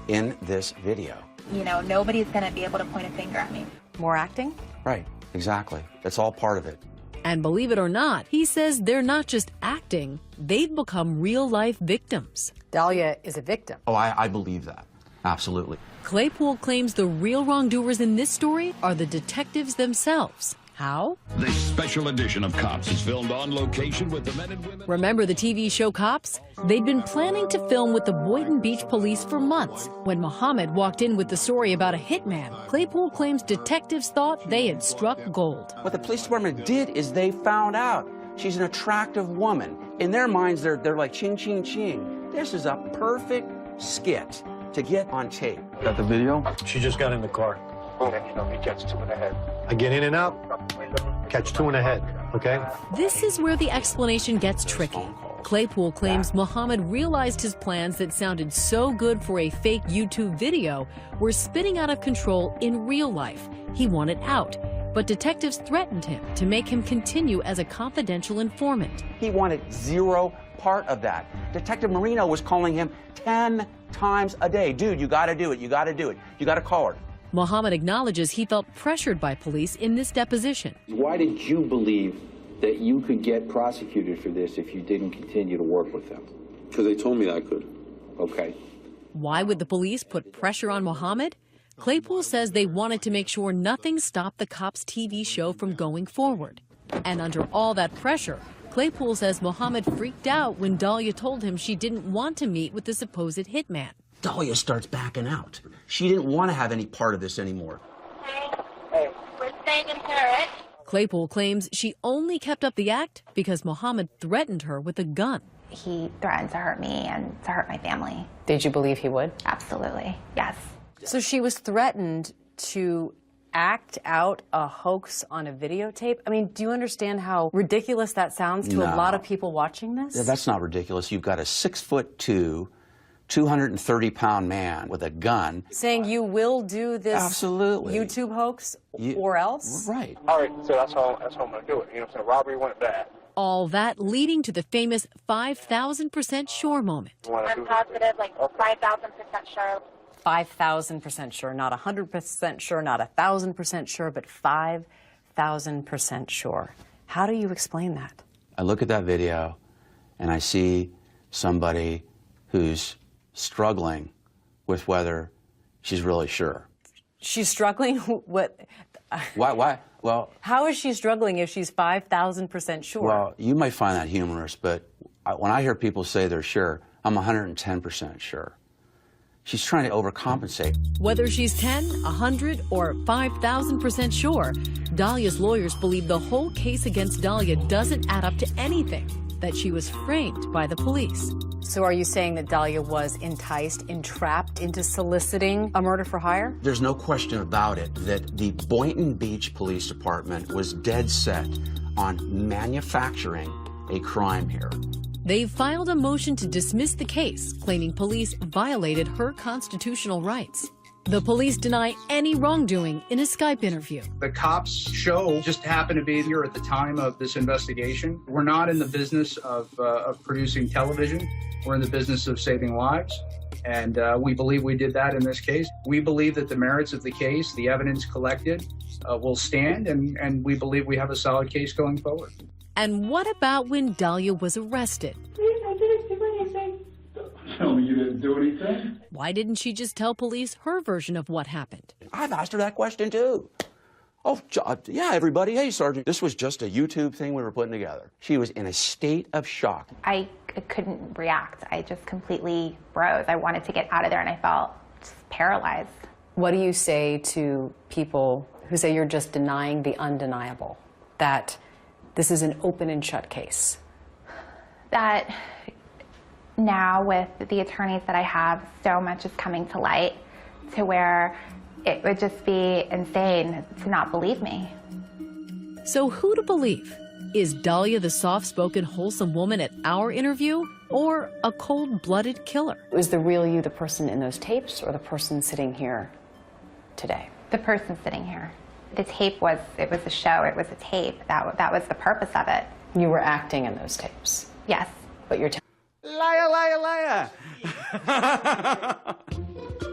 Speaker 20: in this video.
Speaker 4: You know, nobody's going to be able to point a finger at me.
Speaker 7: More acting?
Speaker 20: Right, exactly. That's all part of it.
Speaker 10: And believe it or not, he says they're not just acting, they've become real-life victims.
Speaker 7: Dahlia is a victim.
Speaker 20: Oh, I believe that. Absolutely.
Speaker 10: Claypool claims the real wrongdoers in this story are the detectives themselves. How?
Speaker 8: This special edition of Cops is filmed on location with the men and women.
Speaker 10: Remember the TV show Cops? They'd been planning to film with the Boynton Beach police for months. When Mohammed walked in with the story about a hitman, Claypool claims detectives thought they had struck gold.
Speaker 20: What the police department did is they found out she's an attractive woman. In their minds, they're like ching, ching, ching. This is a perfect skit to get on tape.
Speaker 5: Got the video?
Speaker 9: She just got in the car.
Speaker 5: He gets 2 and a head.
Speaker 9: I get in and out, catch 2 and a head, okay?
Speaker 10: This is where the explanation gets tricky. Claypool claims Mohammed realized his plans that sounded so good for a fake YouTube video were spinning out of control in real life. He wanted out, but detectives threatened him to make him continue as a confidential informant.
Speaker 20: He wanted zero part of that. Detective Marino was calling him 10 times a day. Dude, you gotta do it, you gotta do it, you gotta call her.
Speaker 10: Mohammed acknowledges he felt pressured by police in this deposition.
Speaker 3: Why did you believe that you could get prosecuted for this if you didn't continue to work with them?
Speaker 12: Because they told me that I could.
Speaker 3: Okay.
Speaker 10: Why would the police put pressure on Mohammed? Claypool says they wanted to make sure nothing stopped the Cops TV show from going forward. And under all that pressure, Claypool says Mohammed freaked out when Dahlia told him she didn't want to meet with the supposed hitman.
Speaker 20: Dahlia starts backing out. She didn't want to have any part of this anymore.
Speaker 19: Hey, we're staying in Paris.
Speaker 10: Claypool claims she only kept up the act because Mohammed threatened her with a gun.
Speaker 4: He threatened to hurt me and to hurt my family.
Speaker 7: Did you believe he would?
Speaker 4: Absolutely, yes.
Speaker 7: So she was threatened to act out a hoax on a videotape? I mean, do you understand how ridiculous that sounds to a lot of people watching this?
Speaker 20: Yeah, that's not ridiculous. You've got a 6'2", 230-pound man with a gun.
Speaker 7: Saying you will do this
Speaker 20: Absolutely.
Speaker 7: YouTube hoax or else?
Speaker 20: Right.
Speaker 5: All right, so that's how I'm going to do it. You know what I'm saying? Robbery went bad.
Speaker 10: All that leading to the famous 5,000% sure moment.
Speaker 19: I'm positive, like 5,000% sure.
Speaker 7: 5,000% sure, not 100% sure, not 1,000% sure, but 5,000% sure. How do you explain that?
Speaker 20: I look at that video and I see somebody who's struggling with whether she's really sure.
Speaker 7: She's struggling? What?
Speaker 20: Why? Well,
Speaker 7: how is she struggling if she's 5,000% sure?
Speaker 20: Well, you might find that humorous, but when I hear people say they're sure, I'm 110% sure. She's trying to overcompensate.
Speaker 10: Whether she's 10, 100, or 5,000% sure, Dahlia's lawyers believe the whole case against Dahlia doesn't add up to anything, that she was framed by the police.
Speaker 7: So are you saying that Dahlia was enticed, entrapped into soliciting a murder for hire?
Speaker 20: There's no question about it that the Boynton Beach Police Department was dead set on manufacturing a crime here.
Speaker 10: They've filed a motion to dismiss the case, claiming police violated her constitutional rights. The police deny any wrongdoing in a Skype interview.
Speaker 14: The cops show just happened to be here at the time of this investigation. We're not in the business of producing television. We're in the business of saving lives. And we believe we did that in this case. We believe that the merits of the case, the evidence collected, will stand, and we believe we have a solid case going forward.
Speaker 10: And what about when Dahlia was arrested?
Speaker 5: Please, I didn't do anything. Tell me you didn't.
Speaker 1: didn't do anything.
Speaker 10: Why didn't she just tell police her version of what happened?
Speaker 20: I've asked her that question too. Oh, yeah, everybody. Hey, Sergeant. This was just a YouTube thing we were putting together. She was in a state of shock.
Speaker 4: I couldn't react. I just completely froze. I wanted to get out of there, and I felt just paralyzed.
Speaker 7: What do you say to people who say you're just denying the undeniable, that this is an open and shut case?
Speaker 4: That now with the attorneys that I have, so much is coming to light to where it would just be insane to not believe me.
Speaker 10: So who to believe? Is Dahlia the soft-spoken, wholesome woman at our interview, or a cold-blooded killer?
Speaker 7: Was the real you the person in those tapes, or the person sitting here today?
Speaker 4: The person sitting here. The tape was, it was a show, it was a tape. That was the purpose of it.
Speaker 7: You were acting in those tapes?
Speaker 4: Yes.
Speaker 7: But you're
Speaker 30: Liar, liar, liar!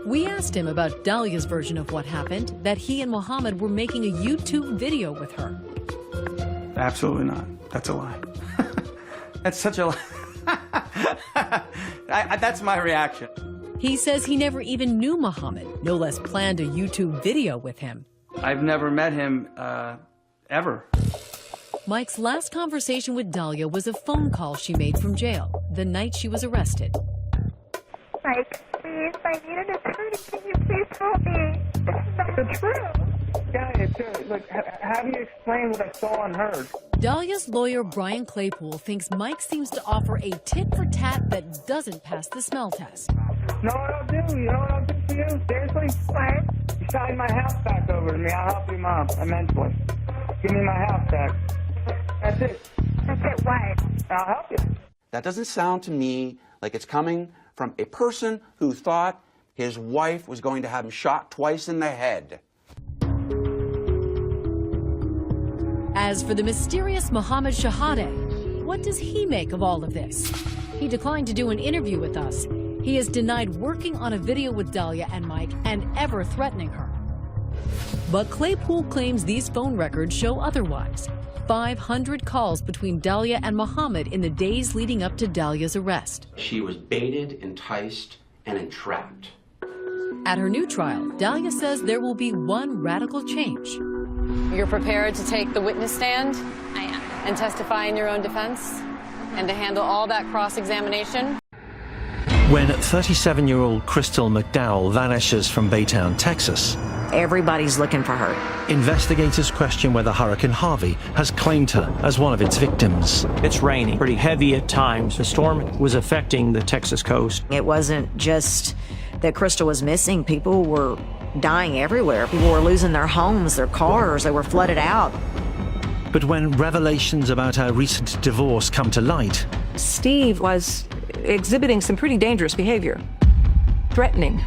Speaker 10: We asked him about Dahlia's version of what happened, that he and Mohammed were making a YouTube video with her.
Speaker 30: Absolutely not. That's a lie. That's such a lie. That's my reaction.
Speaker 10: He says he never even knew Mohammed, no less planned a YouTube video with him.
Speaker 30: I've never met him, ever.
Speaker 10: Mike's last conversation with Dahlia was a phone call she made from jail the night she was arrested.
Speaker 19: Mike, please, I need an attorney. Can you please help me? This is not true.
Speaker 5: Yeah, it's true. Look, how do you explain what I saw and heard?
Speaker 10: Dahlia's lawyer, Brian Claypool, thinks Mike seems to offer a tit-for-tat that doesn't pass the smell test.
Speaker 5: You know what I'll do? You know what I'll do for you? Seriously?
Speaker 19: What?
Speaker 5: You sign my house back over to me. I'll help you, Mom, immensely. Give me my house back. That's it.
Speaker 19: That's it, what?
Speaker 5: I'll help you.
Speaker 20: That doesn't sound to me like it's coming from a person who thought his wife was going to have him shot twice in the head.
Speaker 10: As for the mysterious Mohammed Shahadeh, what does he make of all of this? He declined to do an interview with us. He has denied working on a video with Dahlia and Mike and ever threatening her. But Claypool claims these phone records show otherwise. 500 calls between Dahlia and Mohammed in the days leading up to Dahlia's arrest.
Speaker 20: She was baited, enticed, and entrapped.
Speaker 10: At her new trial, Dahlia says there will be one radical change.
Speaker 7: You're prepared to take the witness stand?
Speaker 4: I am.
Speaker 7: And testify in your own defense? And to handle all that cross-examination?
Speaker 2: When 37-year-old Crystal McDowell vanishes from Baytown, Texas,
Speaker 15: everybody's looking for her.
Speaker 2: Investigators question whether Hurricane Harvey has claimed her as one of its victims.
Speaker 12: It's raining, pretty heavy at times. The storm was affecting the Texas coast.
Speaker 15: It wasn't just that Crystal was missing. People were dying everywhere. People were losing their homes, their cars. They were flooded out.
Speaker 2: But when revelations about her recent divorce come to light,
Speaker 16: Steve was exhibiting some pretty dangerous behavior, threatening.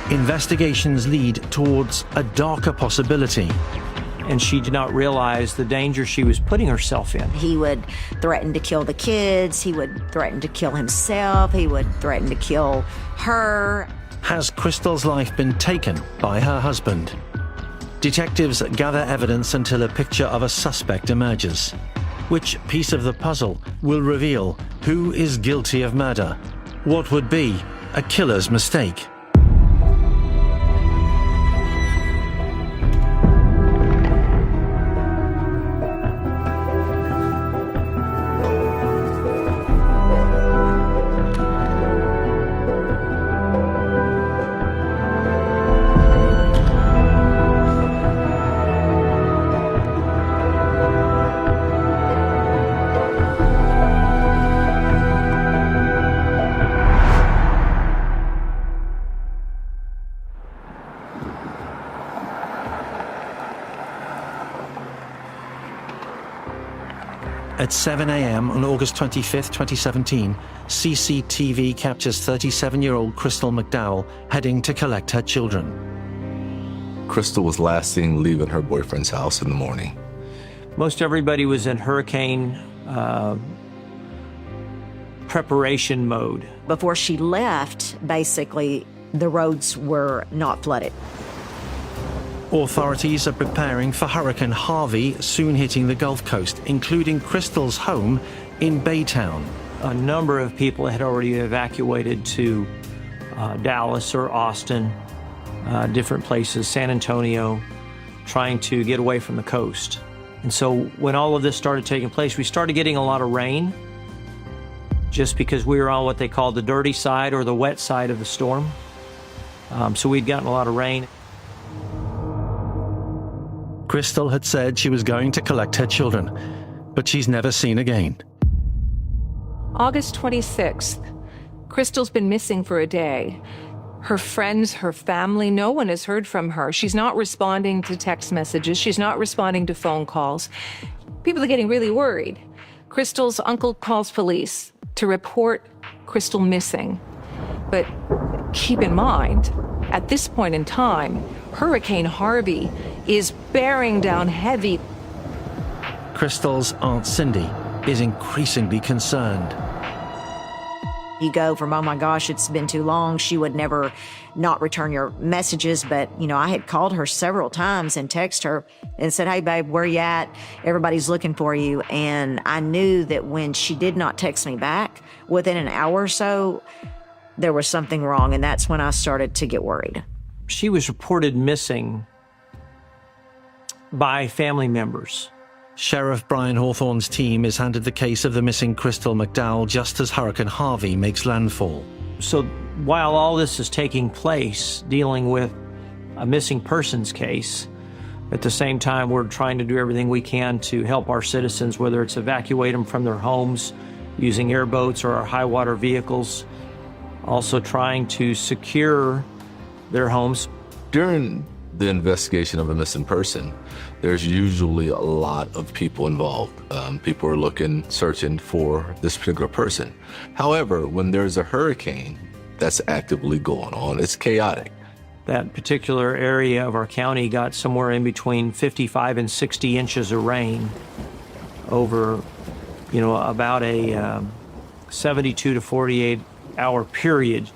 Speaker 2: Investigations lead towards a darker possibility.
Speaker 12: And she did not realize the danger she was putting herself in.
Speaker 15: He would threaten to kill the kids. He would threaten to kill himself. He would threaten to kill her.
Speaker 2: Has Crystal's life been taken by her husband? Detectives gather evidence until a picture of a suspect emerges. Which piece of the puzzle will reveal who is guilty of murder? What would be a killer's mistake? At 7 a.m. on August 25th, 2017, CCTV captures 37-year-old Crystal McDowell heading to collect her children.
Speaker 17: Crystal was last seen leaving her boyfriend's house in the morning.
Speaker 12: Most everybody was in hurricane preparation mode.
Speaker 15: Before she left, basically, the roads were not flooded.
Speaker 2: Authorities are preparing for Hurricane Harvey soon hitting the Gulf Coast, including Crystal's home in Baytown.
Speaker 12: A number of people had already evacuated to Dallas or Austin, different places, San Antonio, trying to get away from the coast. And so when all of this started taking place, we started getting a lot of rain, just because we were on what they call the dirty side or the wet side of the storm. So we'd gotten a lot of rain.
Speaker 2: Crystal had said she was going to collect her children, but she's never seen again.
Speaker 16: August 26th. Crystal's been missing for a day. Her friends, her family, no one has heard from her. She's not responding to text messages. She's not responding to phone calls. People are getting really worried. Crystal's uncle calls police to report Crystal missing. But keep in mind, at this point in time, Hurricane Harvey is bearing down heavy.
Speaker 2: Crystal's Aunt Cindy is increasingly concerned.
Speaker 1: You go from, oh my gosh, it's been too long, she would never not return your messages. But, you know, I had called her several times and texted her and said, hey, babe, where you at? Everybody's looking for you. And I knew that when she did not text me back, within an hour or so, there was something wrong. And that's when I started to get worried.
Speaker 12: She was reported missing by family members.
Speaker 2: Sheriff Brian Hawthorne's team is handed the case of the missing Crystal McDowell just as Hurricane Harvey makes landfall.
Speaker 12: So while all this is taking place, dealing with a missing persons case, at the same time we're trying to do everything we can to help our citizens, whether it's evacuate them from their homes using airboats or our high water vehicles, also trying to secure their homes.
Speaker 17: During the investigation of a missing person, there's usually a lot of people involved. People are looking, searching for this particular person. However, when there's a hurricane that's actively going on, it's chaotic.
Speaker 12: That particular area of our county got somewhere in between 55 and 60 inches of rain over, you know, about a 72 to 48 hour period.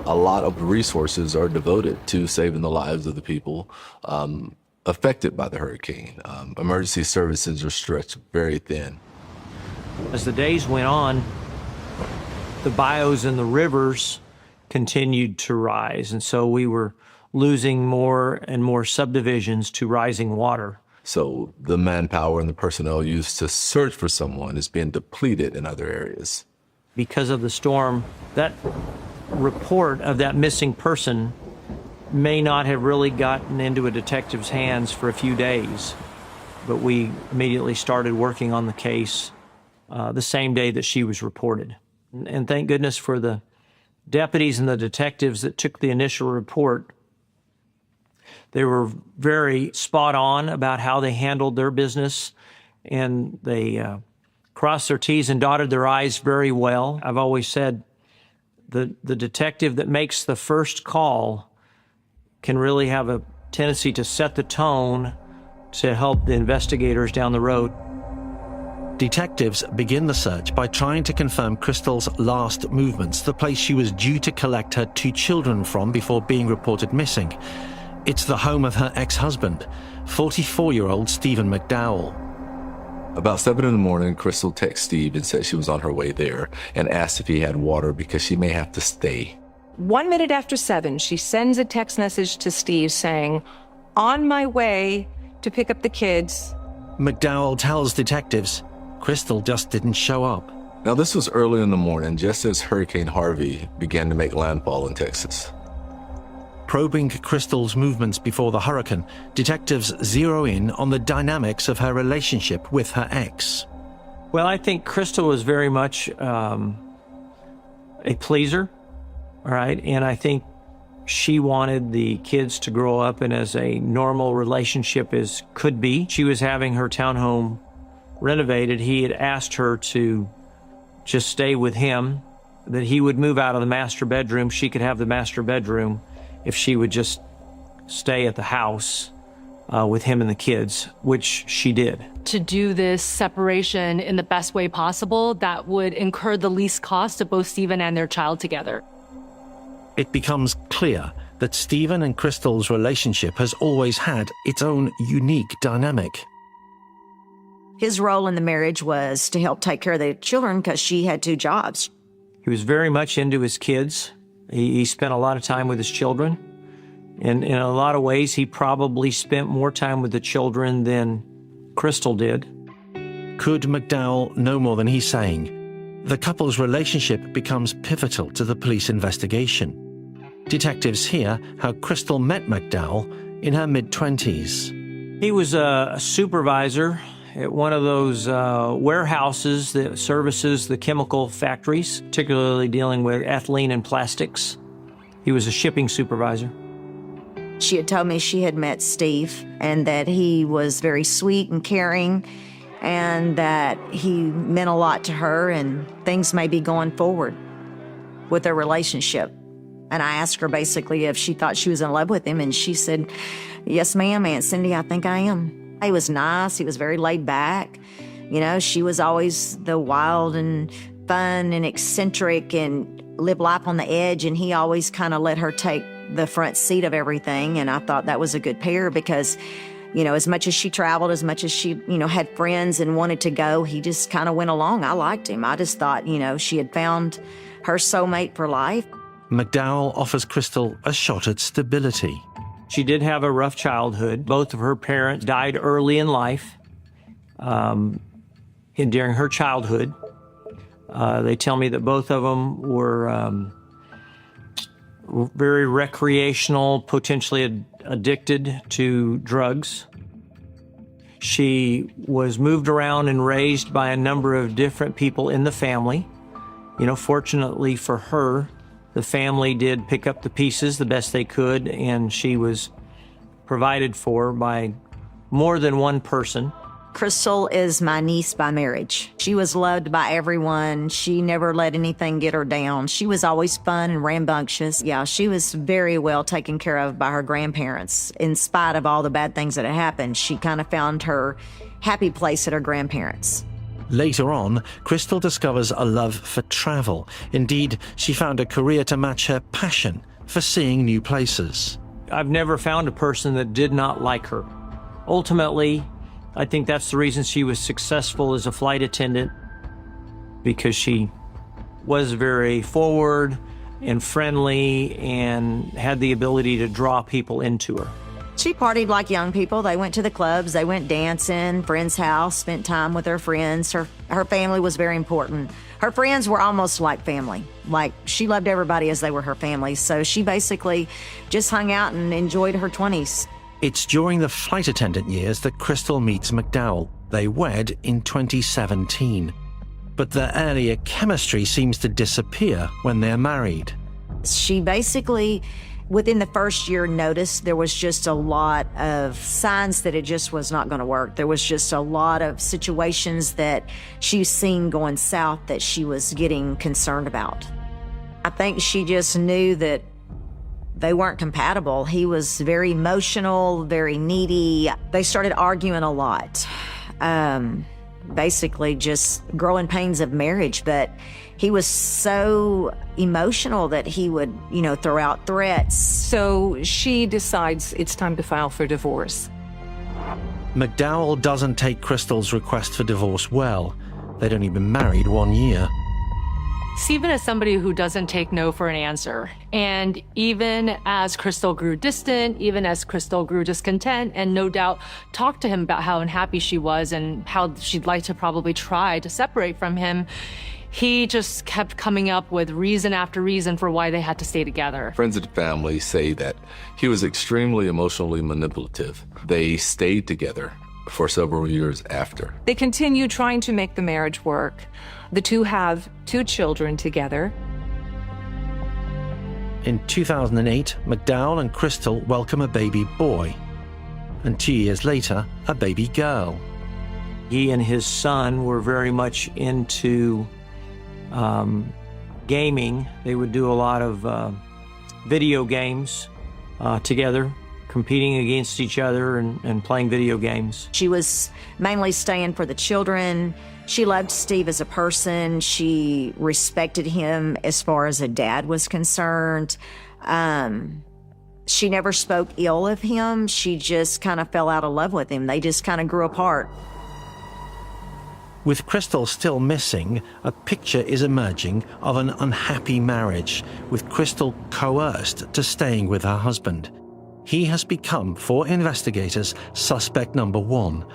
Speaker 17: A lot of resources are devoted to saving the lives of the people affected by the hurricane. Emergency services are stretched very thin.
Speaker 12: As the days went on, the bios and the rivers continued to rise, and so we were losing more and more subdivisions to rising water.
Speaker 17: So the manpower and the personnel used to search for someone is being depleted in other areas.
Speaker 12: Because of the storm, that report of that missing person may not have really gotten into a detective's hands for a few days, but we immediately started working on the case the same day that she was reported. And thank goodness for the deputies and the detectives that took the initial report. They were very spot on about how they handled their business, and they crossed their T's and dotted their I's very well. I've always said the detective that makes the first call can really have a tendency to set the tone to help the investigators down the road.
Speaker 2: Detectives begin the search by trying to confirm Crystal's last movements, the place she was due to collect her 2 children from before being reported missing. It's the home of her ex-husband, 44-year-old Stephen McDowell.
Speaker 17: About 7 in the morning, Crystal texted Steve and said she was on her way there and asked if he had water because she may have to stay.
Speaker 16: 1 minute after 7, she sends a text message to Steve saying, on my way to pick up the kids.
Speaker 2: McDowell tells detectives Crystal just didn't show up.
Speaker 17: Now, this was early in the morning, just as Hurricane Harvey began to make landfall in Texas.
Speaker 2: Probing Crystal's movements before the hurricane, detectives zero in on the dynamics of her relationship with her ex.
Speaker 12: Well, I think Crystal was very much a pleaser, all right? And I think she wanted the kids to grow up in as a normal relationship as could be. She was having her townhome renovated. He had asked her to just stay with him, that he would move out of the master bedroom. She could have the master bedroom if she would just stay at the house with him and the kids, which she did.
Speaker 6: To do this separation in the best way possible that would incur the least cost to both Stephen and their child together.
Speaker 2: It becomes clear that Stephen and Crystal's relationship has always had its own unique dynamic.
Speaker 1: His role in the marriage was to help take care of the children because she had 2 jobs.
Speaker 12: He was very much into his kids. He spent a lot of time with his children. And in a lot of ways, he probably spent more time with the children than Crystal did.
Speaker 2: Could McDowell know more than he's saying? The couple's relationship becomes pivotal to the police investigation. Detectives hear how Crystal met McDowell in her mid-20s.
Speaker 12: He was a supervisor at one of those warehouses that services the chemical factories, particularly dealing with ethylene and plastics. He was a shipping supervisor.
Speaker 1: She had told me she had met Steve and that he was very sweet and caring and that he meant a lot to her and things may be going forward with their relationship. And I asked her basically if she thought she was in love with him, and she said, "Yes, ma'am, Aunt Cindy, I think I am." He was nice. He was very laid back. You know, she was always the wild and fun and eccentric and live life on the edge, and he always kind of let her take the front seat of everything. And I thought that was a good pair because, you know, as much as she traveled, as much as she, you know, had friends and wanted to go, he just kind of went along. I liked him. I just thought, you know, she had found her soulmate for life.
Speaker 2: McDowell offers Crystal a shot at stability.
Speaker 12: She did have a rough childhood. Both of her parents died early in life. During her childhood, they tell me that both of them were very recreational, potentially addicted to drugs. She was moved around and raised by a number of different people in the family. You know, fortunately for her, the family did pick up the pieces the best they could, and she was provided for by more than one person.
Speaker 1: Crystal is my niece by marriage. She was loved by everyone. She never let anything get her down. She was always fun and rambunctious. Yeah, she was very well taken care of by her grandparents. In spite of all the bad things that had happened, she kind of found her happy place at her grandparents.
Speaker 2: Later on, Crystal discovers a love for travel. Indeed, she found a career to match her passion for seeing new places.
Speaker 12: I've never found a person that did not like her. Ultimately, I think that's the reason she was successful as a flight attendant, because she was very forward and friendly and had the ability to draw people into her.
Speaker 1: She partied like young people. They went to the clubs, they went dancing, friend's house, spent time with her friends. Her family was very important. Her friends were almost like family. Like, she loved everybody as they were her family. So she basically just hung out and enjoyed her 20s.
Speaker 2: It's during the flight attendant years that Crystal meets McDowell. They wed in 2017. But their earlier chemistry seems to disappear when they're married.
Speaker 1: She basically, within the first year, noticed there was just a lot of signs that it just was not going to work. There was just a lot of situations that she's seen going south that she was getting concerned about. I think she just knew that they weren't compatible. He was very emotional, very needy. They started arguing a lot. Basically just growing pains of marriage, but he was so emotional that he would, you know, throw out threats.
Speaker 16: So she decides it's time to file for divorce.
Speaker 2: McDowell doesn't take Crystal's request for divorce well. They'd only been married 1 year.
Speaker 6: Stephen is somebody who doesn't take no for an answer. And even as Crystal grew distant, even as Crystal grew discontent, and no doubt talked to him about how unhappy she was and how she'd like to probably try to separate from him, he just kept coming up with reason after reason for why they had to stay together.
Speaker 17: Friends of the family say that he was extremely emotionally manipulative. They stayed together for several years after.
Speaker 16: They continue trying to make the marriage work. The two have 2 children together.
Speaker 2: In 2008, McDowell and Crystal welcome a baby boy. And 2 years later, a baby girl.
Speaker 12: He and his son were very much into gaming. They would do a lot of video games together, competing against each other and playing video games.
Speaker 1: She was mainly staying for the children. She loved Steve as a person. She respected him as far as a dad was concerned. She never spoke ill of him. She just kind of fell out of love with him. They just kind of grew apart.
Speaker 2: With Crystal still missing, a picture is emerging of an unhappy marriage, with Crystal coerced to staying with her husband. He has become, for investigators, suspect number one,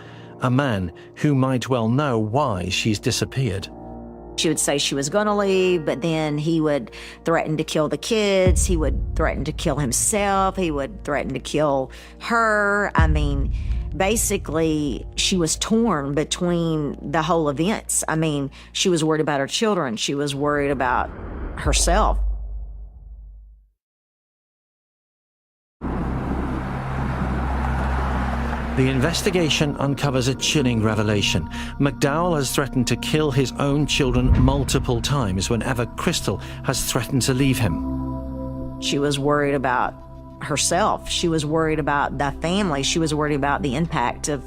Speaker 2: a man who might well know why she's disappeared.
Speaker 1: She would say she was going to leave, but then he would threaten to kill the kids. He would threaten to kill himself. He would threaten to kill her. I mean, basically, she was torn between the whole events. I mean, she was worried about her children. She was worried about herself.
Speaker 2: The investigation uncovers a chilling revelation. McDowell has threatened to kill his own children multiple times whenever Crystal has threatened to leave him.
Speaker 1: She was worried about herself. She was worried about the family. She was worried about the impact of,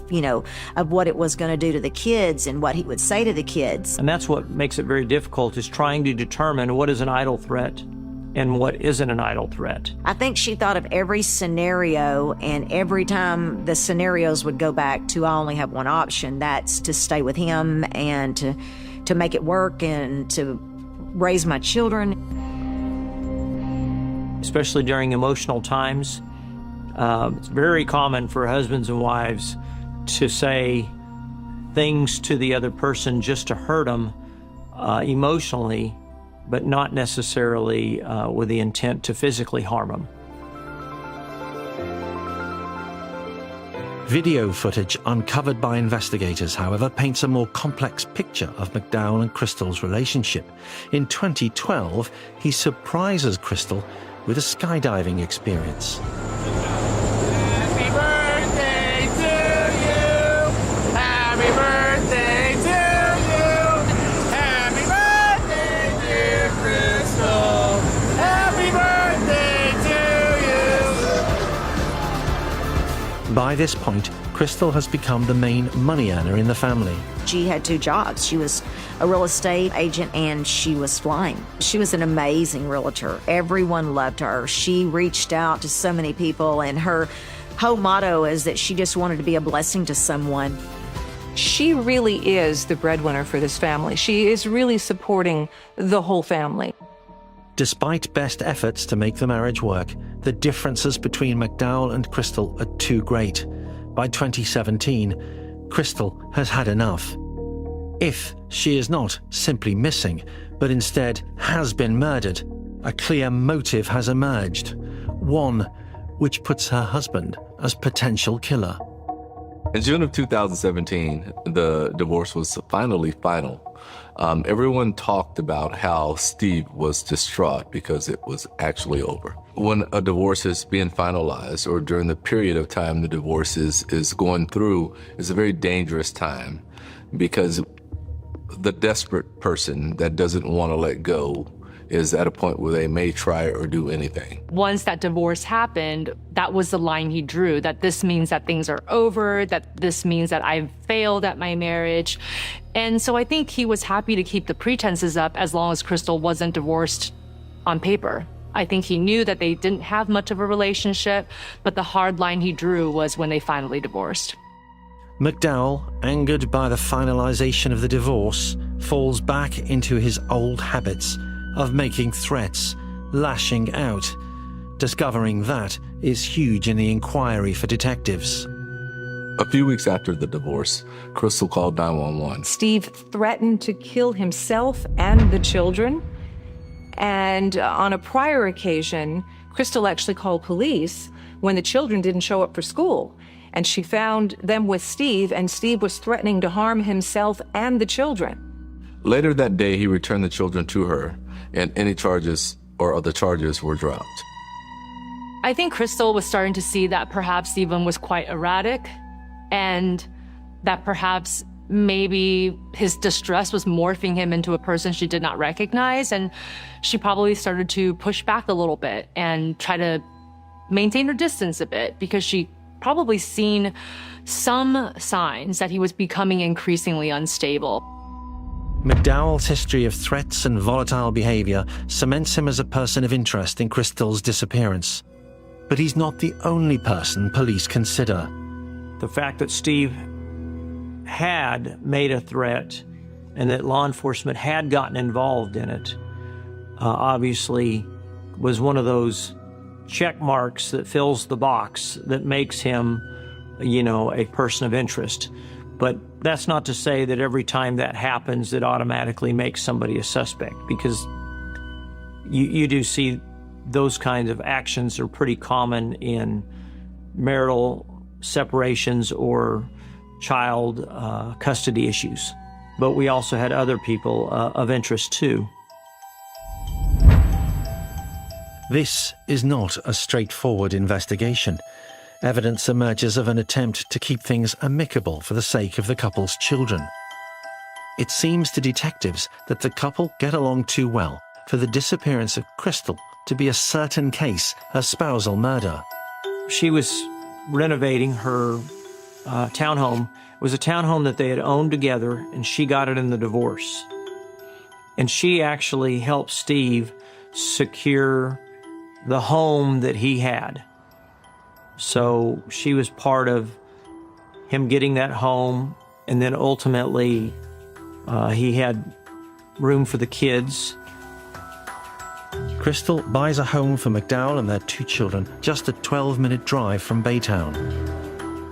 Speaker 1: of what it was going to do to the kids and what he would say to the kids.
Speaker 12: And that's what makes it very difficult, is trying to determine what is an idle threat and what isn't an idle threat.
Speaker 1: I think she thought of every scenario, and every time the scenarios would go back to, I only have one option. That's to stay with him and to make it work and to raise my children.
Speaker 12: Especially during emotional times, it's very common for husbands and wives to say things to the other person just to hurt them emotionally, but not necessarily with the intent to physically harm them.
Speaker 2: Video footage uncovered by investigators, however, paints a more complex picture of McDowell and Crystal's relationship. In 2012, he surprises Crystal with a skydiving experience.
Speaker 11: Happy birthday to you! Happy birthday to you! Happy birthday, dear Crystal! Happy birthday to you!
Speaker 2: By this point, Crystal has become the main money earner in the family.
Speaker 1: She had 2 jobs. She was a real estate agent and she was flying. She was an amazing realtor. Everyone loved her. She reached out to so many people, and her whole motto is that she just wanted to be a blessing to someone.
Speaker 16: She really is the breadwinner for this family. She is really supporting the whole family.
Speaker 2: Despite best efforts to make the marriage work, the differences between McDowell and Crystal are too great. By 2017, Crystal has had enough. If she is not simply missing, but instead has been murdered, a clear motive has emerged, one which puts her husband as potential killer.
Speaker 17: In June of 2017, the divorce was finally final. Everyone talked about how Steve was distraught because it was actually over. When a divorce is being finalized, or during the period of time the divorce is going through, is a very dangerous time, because the desperate person that doesn't want to let go is at a point where they may try or do anything.
Speaker 6: Once that divorce happened, that was the line he drew, that this means that things are over, that this means that I've failed at my marriage. And so I think he was happy to keep the pretenses up as long as Crystal wasn't divorced on paper. I think he knew that they didn't have much of a relationship, but the hard line he drew was when they finally divorced.
Speaker 2: McDowell, angered by the finalization of the divorce, falls back into his old habits of making threats, lashing out. Discovering that is huge in the inquiry for detectives.
Speaker 17: A few weeks after the divorce, Crystal called 911.
Speaker 16: Steve threatened to kill himself and the children. And on a prior occasion, Crystal actually called police when the children didn't show up for school. And she found them with Steve, and Steve was threatening to harm himself and the children.
Speaker 17: Later that day, he returned the children to her, and any charges or other charges were dropped.
Speaker 6: I think Crystal was starting to see that perhaps Stephen was quite erratic, and that perhaps maybe his distress was morphing him into a person she did not recognize, and she probably started to push back a little bit and try to maintain her distance a bit, because she probably seen some signs that he was becoming increasingly unstable.
Speaker 2: McDowell's history of threats and volatile behavior cements him as a person of interest in Crystal's disappearance. But he's not the only person police consider.
Speaker 12: The fact that Steve had made a threat and that law enforcement had gotten involved in it, obviously was one of those check marks that fills the box that makes him, a person of interest. But that's not to say that every time that happens, it automatically makes somebody a suspect, because you do see those kinds of actions are pretty common in marital separations or child custody issues. But we also had other people of interest too.
Speaker 2: This is not a straightforward investigation. Evidence emerges of an attempt to keep things amicable for the sake of the couple's children. It seems to detectives that the couple get along too well for the disappearance of Crystal to be a certain case of spousal murder.
Speaker 12: She was renovating her townhome. It was a townhome that they had owned together, and she got it in the divorce. And she actually helped Steve secure the home that he had. So she was part of him getting that home, and then ultimately he had room for the kids.
Speaker 2: Crystal buys a home for McDowell and their 2 children, just a 12-minute drive from Baytown.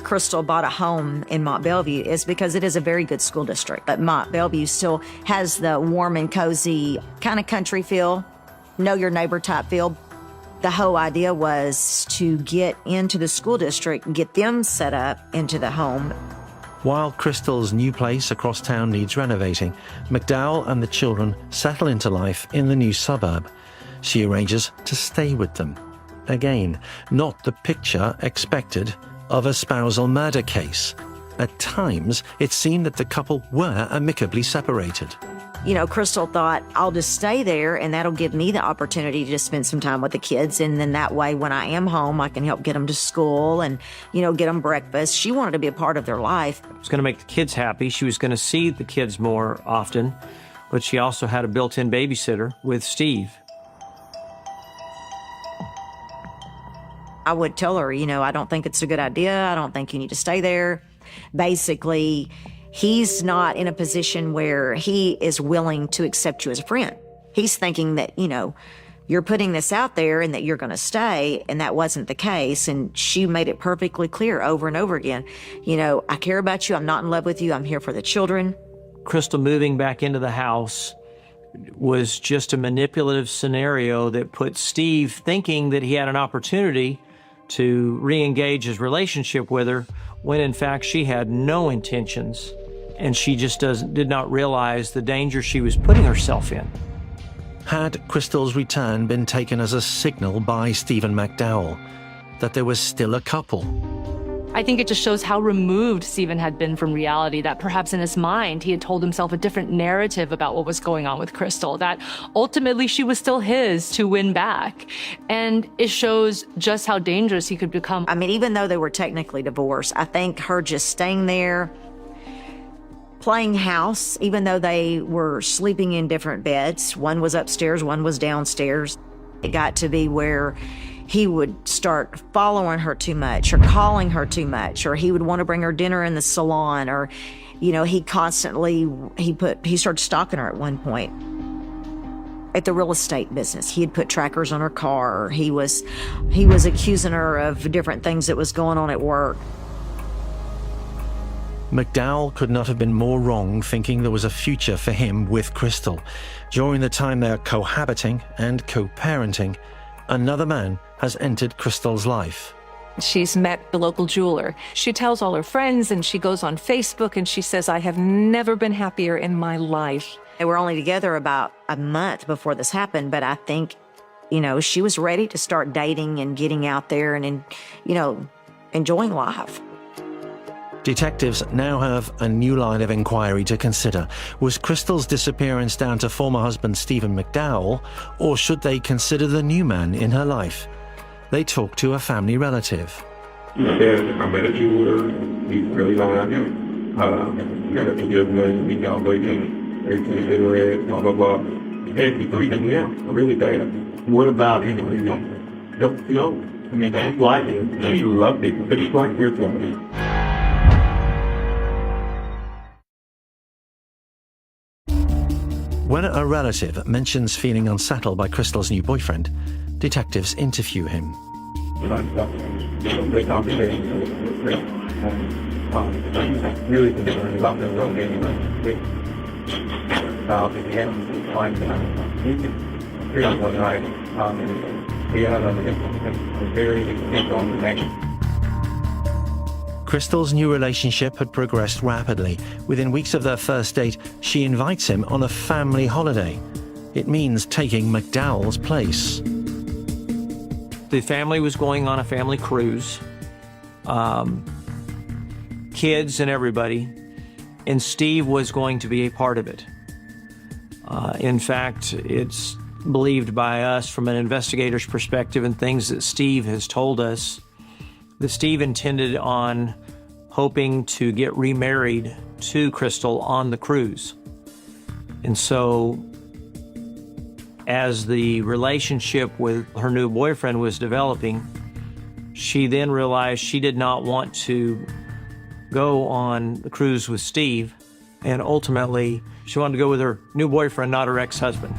Speaker 1: Crystal bought a home in Mont Bellevue is because it is a very good school district. But Mont Bellevue still has the warm and cozy kind of country feel, know your neighbor type feel. The whole idea was to get into the school district and get them set up into the home.
Speaker 2: While Crystal's new place across town needs renovating, McDowell and the children settle into life in the new suburb. She arranges to stay with them. Again, not the picture expected of a spousal murder case. At times, it seemed that the couple were amicably separated.
Speaker 1: Crystal thought, I'll just stay there and that'll give me the opportunity to spend some time with the kids. And then that way, when I am home, I can help get them to school and, get them breakfast. She wanted to be a part of their life.
Speaker 12: It was going to make the kids happy. She was going to see the kids more often, but she also had a built-in babysitter with Steve.
Speaker 1: I would tell her, I don't think it's a good idea. I don't think you need to stay there. Basically, he's not in a position where he is willing to accept you as a friend. He's thinking that, you're putting this out there and that you're going to stay, and that wasn't the case. And she made it perfectly clear over and over again. I care about you. I'm not in love with you. I'm here for the children.
Speaker 12: Crystal moving back into the house was just a manipulative scenario that put Steve thinking that he had an opportunity to re-engage his relationship with her, when in fact she had no intentions, and she just did not realize the danger she was putting herself in.
Speaker 2: Had Crystal's return been taken as a signal by Stephen McDowell that there was still a couple?
Speaker 6: I think it just shows how removed Stephen had been from reality, that perhaps in his mind he had told himself a different narrative about what was going on with Crystal, that ultimately she was still his to win back. And it shows just how dangerous he could become.
Speaker 1: Even though they were technically divorced, I think her just staying there, playing house, even though they were sleeping in different beds, one was upstairs, one was downstairs, it got to be where he would start following her too much or calling her too much, or he would want to bring her dinner in the salon, or, he started stalking her at one point. At the real estate business, he had put trackers on her car. He was accusing her of different things that was going on at work.
Speaker 2: McDowell could not have been more wrong thinking there was a future for him with Crystal. During the time they're cohabiting and co-parenting, another man has entered Crystal's life.
Speaker 16: She's met the local jeweler. She tells all her friends, and she goes on Facebook and she says, I have never been happier in my life.
Speaker 1: They were only together about a month before this happened, but I think, she was ready to start dating and getting out there and, enjoying life.
Speaker 2: Detectives now have a new line of inquiry to consider. Was Crystal's disappearance down to former husband Stephen McDowell, or should they consider the new man in her life? They talk to a family relative.
Speaker 13: He said, I met a jeweler. He's really lying him. You gotta forgive me. We got waiting. Everything's in red, blah, blah, blah. Hey, he's freaking me out. Really bad. What about him? That's like it. You love it. But it's like you're something.
Speaker 2: When a relative mentions feeling unsettled by Crystal's new boyfriend, detectives interview him.
Speaker 13: Really concerned about the well-being of the
Speaker 2: Crystal's new relationship had progressed rapidly. Within weeks of their first date, she invites him on a family holiday. It means taking McDowell's place.
Speaker 12: The family was going on a family cruise. Kids and everybody, and Steve was going to be a part of it. In fact, it's believed by us from an investigator's perspective and things that Steve has told us that Steve intended on hoping to get remarried to Crystal on the cruise. And so as the relationship with her new boyfriend was developing, she then realized she did not want to go on the cruise with Steve, and ultimately she wanted to go with her new boyfriend, not her ex-husband.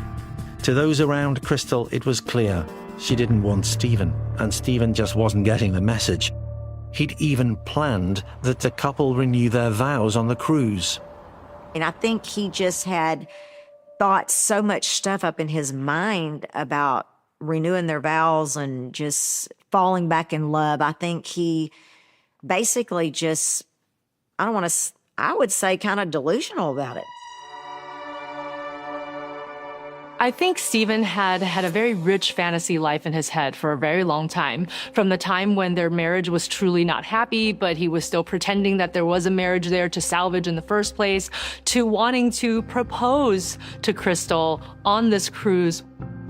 Speaker 2: To those around Crystal, it was clear she didn't want Stephen, and Stephen just wasn't getting the message. He'd even planned that the couple renew their vows on the cruise.
Speaker 1: And I think he just had thought so much stuff up in his mind about renewing their vows and just falling back in love. I think he basically just, I would say kind of delusional about it.
Speaker 6: I think Stephen had a very rich fantasy life in his head for a very long time. From the time when their marriage was truly not happy, but he was still pretending that there was a marriage there to salvage in the first place, to wanting to propose to Crystal on this cruise.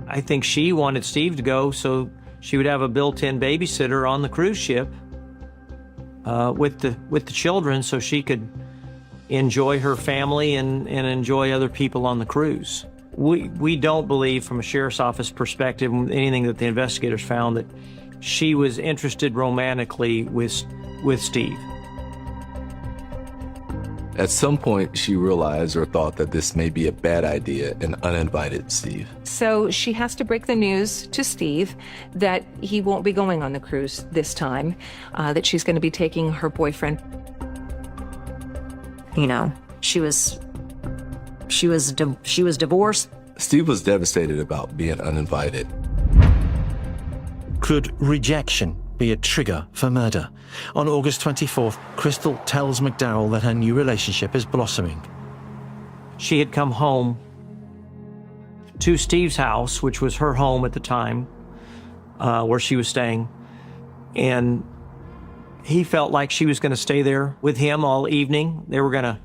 Speaker 12: I think she wanted Steve to go so she would have a built-in babysitter on the cruise ship with the children, so she could enjoy her family and enjoy other people on the cruise. We don't believe, from a sheriff's office perspective, anything that the investigators found, that she was interested romantically with Steve.
Speaker 17: At some point, she realized or thought that this may be a bad idea and uninvited Steve.
Speaker 16: So she has to break the news to Steve that he won't be going on the cruise this time, that she's going to be taking her boyfriend.
Speaker 1: You know, she was divorced.
Speaker 17: Steve was devastated about being uninvited.
Speaker 2: Could rejection be a trigger for murder? On August 24th, Crystal tells McDowell that her new relationship is blossoming.
Speaker 12: She had come home to Steve's house, which was her home at the time, where she was staying, and he felt like she was going to stay there with him all evening. They were going to,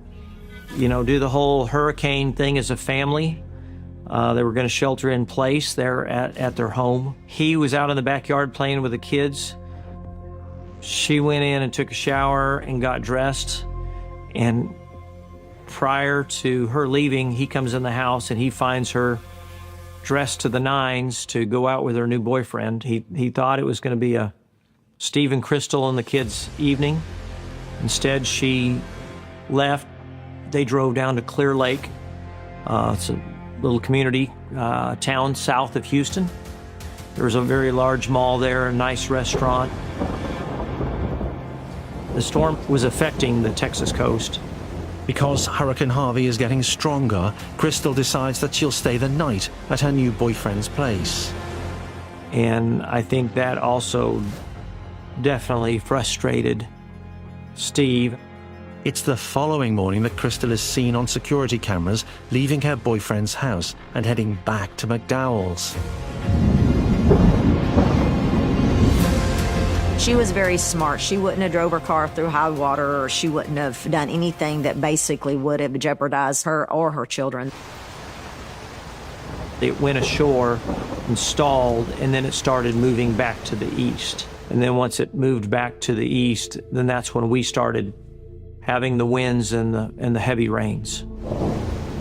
Speaker 12: do the whole hurricane thing as a family. They were going to shelter in place there at their home. He was out in the backyard playing with the kids. She went in and took a shower and got dressed. And prior to her leaving, he comes in the house and he finds her dressed to the nines to go out with her new boyfriend. He thought it was going to be a Steve and Crystal and the kids' evening. Instead, she left. They drove down to Clear Lake. It's a little community town south of Houston. There was a very large mall there, a nice restaurant. The storm was affecting the Texas coast.
Speaker 2: Because Hurricane Harvey is getting stronger, Crystal decides that she'll stay the night at her new boyfriend's place.
Speaker 12: And I think that also definitely frustrated Steve.
Speaker 2: It's the following morning that Crystal is seen on security cameras leaving her boyfriend's house and heading back to McDowell's.
Speaker 1: She was very smart. She wouldn't have drove her car through high water, or she wouldn't have done anything that basically would have jeopardized her or her children.
Speaker 12: It went ashore and stalled, and then it started moving back to the east. And then once it moved back to the east, then that's when we started having the winds and the heavy rains.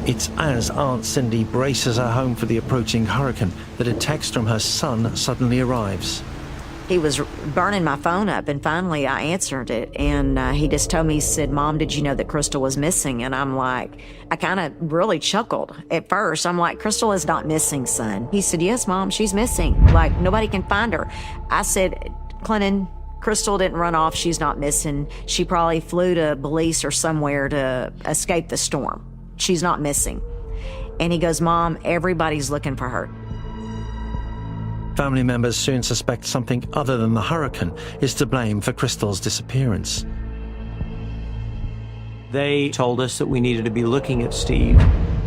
Speaker 2: It's as Aunt Cindy braces her home for the approaching hurricane that a text from her son suddenly arrives.
Speaker 1: He was burning my phone up, and finally I answered it, and he just told me, he said, "Mom, did you know that Crystal was missing?" And I'm like, I kind of really chuckled at first. I'm like, "Crystal is not missing, son." He said, "Yes, Mom, she's missing. Like, nobody can find her." I said, "Clinton, Crystal didn't run off. She's not missing. She probably flew to Belize or somewhere to escape the storm. She's not missing." And he goes, "Mom, everybody's looking for her."
Speaker 2: Family members soon suspect something other than the hurricane is to blame for Crystal's disappearance.
Speaker 12: They told us that we needed to be looking at Steve.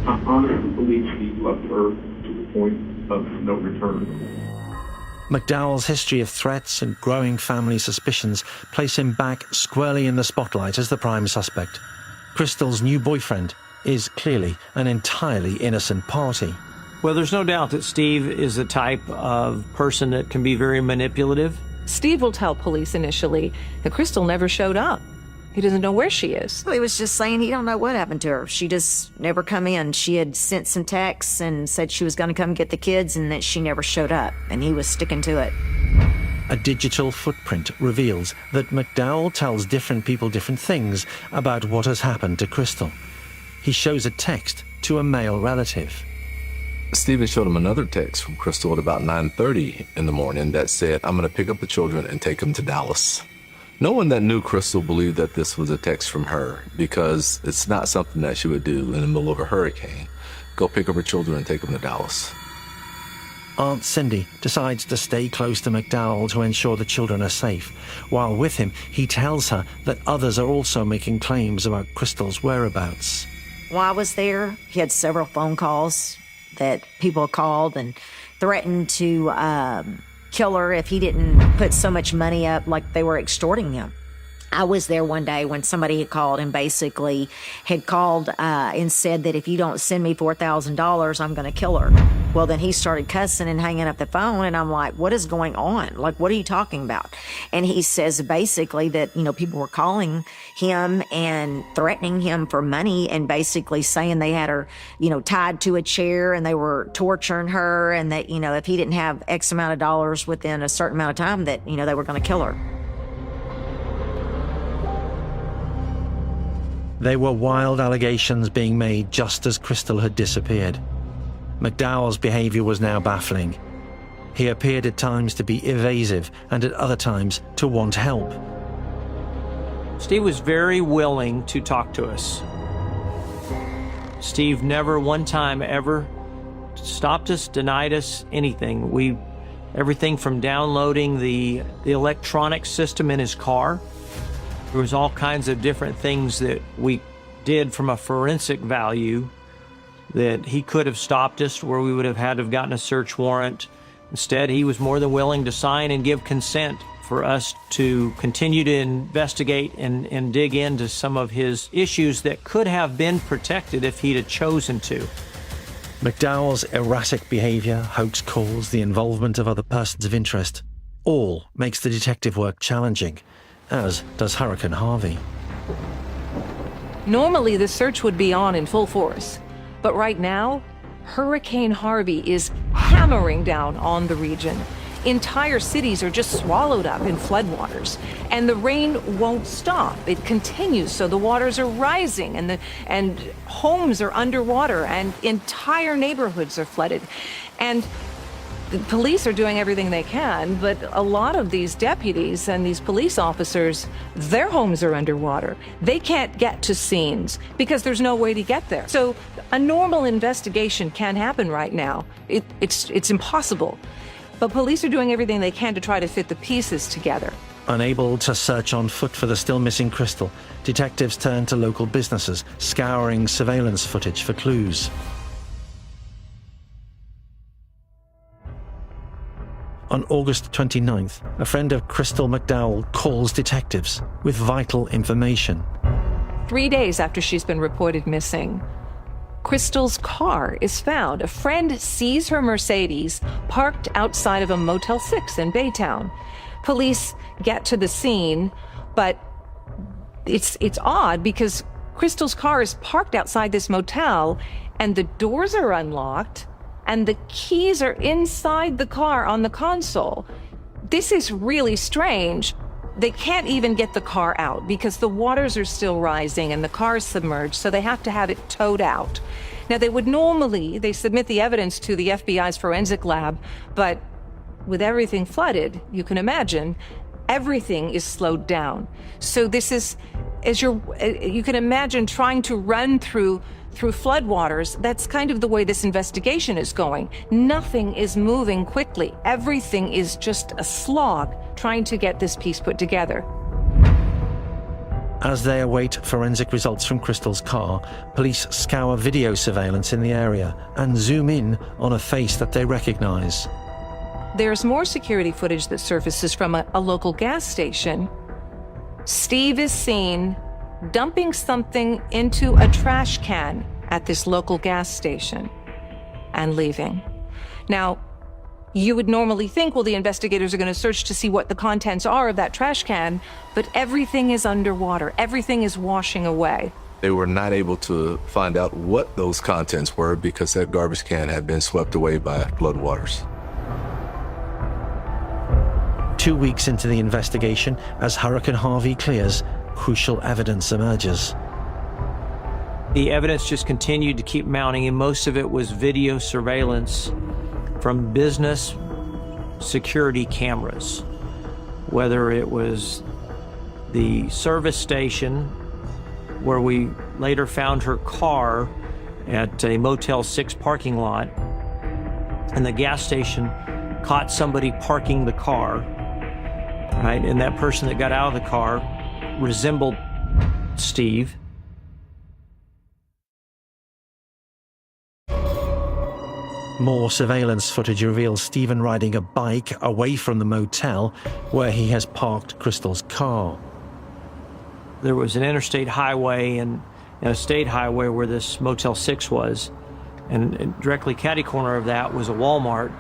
Speaker 13: I'm honored to believe Steve left her to the point of no return.
Speaker 2: McDowell's history of threats and growing family suspicions place him back squarely in the spotlight as the prime suspect. Crystal's new boyfriend is clearly an entirely innocent party.
Speaker 12: Well, there's no doubt that Steve is the type of person that can be very manipulative.
Speaker 16: Steve will tell police initially that Crystal never showed up. He doesn't know where she is.
Speaker 1: He was just saying he don't know what happened to her. She just never come in. She had sent some texts and said she was going to come get the kids and that she never showed up, and he was sticking to it.
Speaker 2: A digital footprint reveals that McDowell tells different people different things about what has happened to Crystal. He shows a text to a male relative.
Speaker 17: Stephen showed him another text from Crystal at about 9:30 in the morning that said, "I'm going to pick up the children and take them to Dallas." No one that knew Crystal believed that this was a text from her, because it's not something that she would do in the middle of a hurricane. Go pick up her children and take them to Dallas.
Speaker 2: Aunt Cindy decides to stay close to McDowell to ensure the children are safe. While with him, he tells her that others are also making claims about Crystal's whereabouts.
Speaker 1: While I was there, he had several phone calls that people called and threatened to kill her if he didn't put so much money up, like they were extorting him. I was there one day when somebody had called and basically had called and said that if you don't send me $4,000, I'm going to kill her. Well, then he started cussing and hanging up the phone, and I'm like, what is going on? Like, what are you talking about? And he says basically that, people were calling him and threatening him for money and basically saying they had her, tied to a chair and they were torturing her, and that, if he didn't have X amount of dollars within a certain amount of time, that, they were going to kill her.
Speaker 2: They were wild allegations being made just as Crystal had disappeared. McDowell's behavior was now baffling. He appeared at times to be evasive and at other times to want help.
Speaker 12: Steve was very willing to talk to us. Steve never one time ever stopped us, denied us anything. Everything from downloading the electronic system in his car. There was all kinds of different things that we did from a forensic value that he could have stopped us, where we would have had to have gotten a search warrant. Instead, he was more than willing to sign and give consent for us to continue to investigate and dig into some of his issues that could have been protected if he'd have chosen to.
Speaker 2: McDowell's erratic behavior, hoax calls, the involvement of other persons of interest, all makes the detective work challenging, as does Hurricane Harvey.
Speaker 16: Normally, the search would be on in full force, but right now, Hurricane Harvey is hammering down on the region. Entire cities are just swallowed up in floodwaters, and the rain won't stop. It continues, so the waters are rising, and homes are underwater, and entire neighborhoods are flooded. And the police are doing everything they can, but a lot of these deputies and these police officers, their homes are underwater. They can't get to scenes because there's no way to get there. So a normal investigation can't happen right now. It's impossible. But police are doing everything they can to try to fit the pieces together.
Speaker 2: Unable to search on foot for the still missing Crystal, detectives turn to local businesses, scouring surveillance footage for clues. On August 29th, a friend of Crystal McDowell calls detectives with vital information.
Speaker 16: 3 days after she's been reported missing, Crystal's car is found. A friend sees her Mercedes parked outside of a Motel 6 in Baytown. Police get to the scene, but it's odd because Crystal's car is parked outside this motel and the doors are unlocked and the keys are inside the car on the console. this is really strange. They can't even get the car out because the waters are still rising and the car is submerged, so they have to have it towed out. Now, they submit the evidence to the FBI's forensic lab, but with everything flooded, you can imagine, everything is slowed down. So this is, you can imagine trying to run through floodwaters. That's kind of the way this investigation is going. Nothing is moving quickly. Everything is just a slog trying to get this piece put together.
Speaker 2: As they await forensic results from Crystal's car, police scour video surveillance in the area and zoom in on a face that they recognize.
Speaker 16: There's more security footage that surfaces from a local gas station. Steve is seen dumping something into a trash can at this local gas station and leaving. Now, you would normally think, well, the investigators are going to search to see what the contents are of that trash can, but everything is underwater. Everything is washing away.
Speaker 17: They were not able to find out what those contents were because that garbage can had been swept away by floodwaters.
Speaker 2: 2 weeks into the investigation, as Hurricane Harvey clears, crucial evidence emerges.
Speaker 12: The evidence just continued to keep mounting, and most of it was video surveillance from business security cameras, whether it was the service station where we later found her car at a Motel 6 parking lot, and the gas station caught somebody parking the car, right? And that person that got out of the car resembled Steve.
Speaker 2: More surveillance footage reveals Stephen riding a bike away from the motel where he has parked Crystal's car.
Speaker 12: There was an interstate highway and a state highway where this Motel 6 was, and directly catty-corner of that was a Walmart,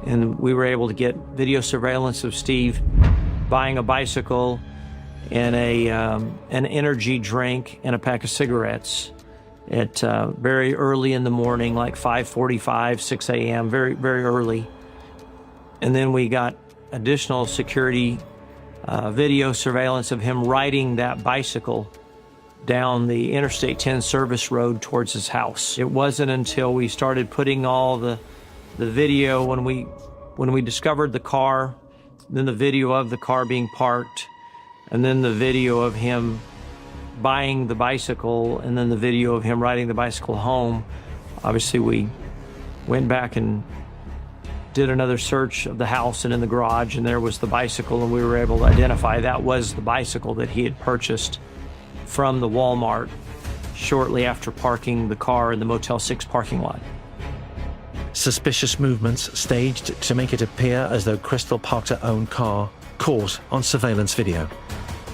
Speaker 12: and we were able to get video surveillance of Steve buying a bicycle and an energy drink and a pack of cigarettes at very early in the morning, like 5:45, 6 a.m., very, very early. And then we got additional security video surveillance of him riding that bicycle down the Interstate 10 service road towards his house. It wasn't until we started putting all the video, when we discovered the car, then the video of the car being parked, and then the video of him buying the bicycle, and then the video of him riding the bicycle home. Obviously, we went back and did another search of the house and in the garage, and there was the bicycle, and we were able to identify that was the bicycle that he had purchased from the Walmart shortly after parking the car in the Motel 6 parking lot.
Speaker 2: Suspicious movements staged to make it appear as though Crystal parked her own car, caught on surveillance video.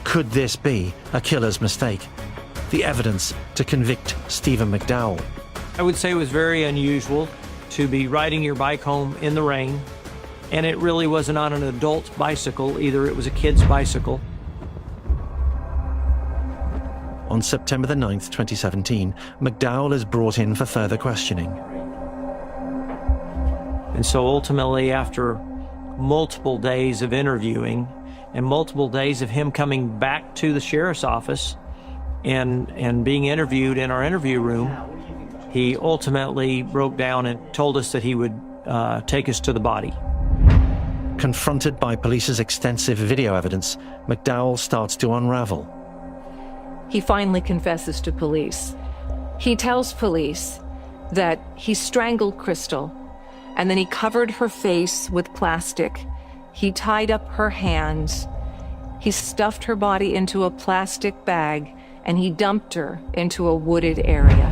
Speaker 2: Could this be a killer's mistake? The evidence to convict Stephen McDowell.
Speaker 12: I would say it was very unusual to be riding your bike home in the rain, and it really was not an adult bicycle either. It was a kid's bicycle.
Speaker 2: On September the 9th, 2017, McDowell is brought in for further questioning.
Speaker 12: And so ultimately, after multiple days of interviewing and multiple days of him coming back to the sheriff's office and being interviewed in our interview room, he ultimately broke down and told us that he would take us to the body.
Speaker 2: Confronted by police's extensive video evidence, McDowell starts to unravel.
Speaker 16: He finally confesses to police. He tells police that he strangled Crystal, and then he covered her face with plastic. He tied up her hands. He stuffed her body into a plastic bag, and he dumped her into a wooded area.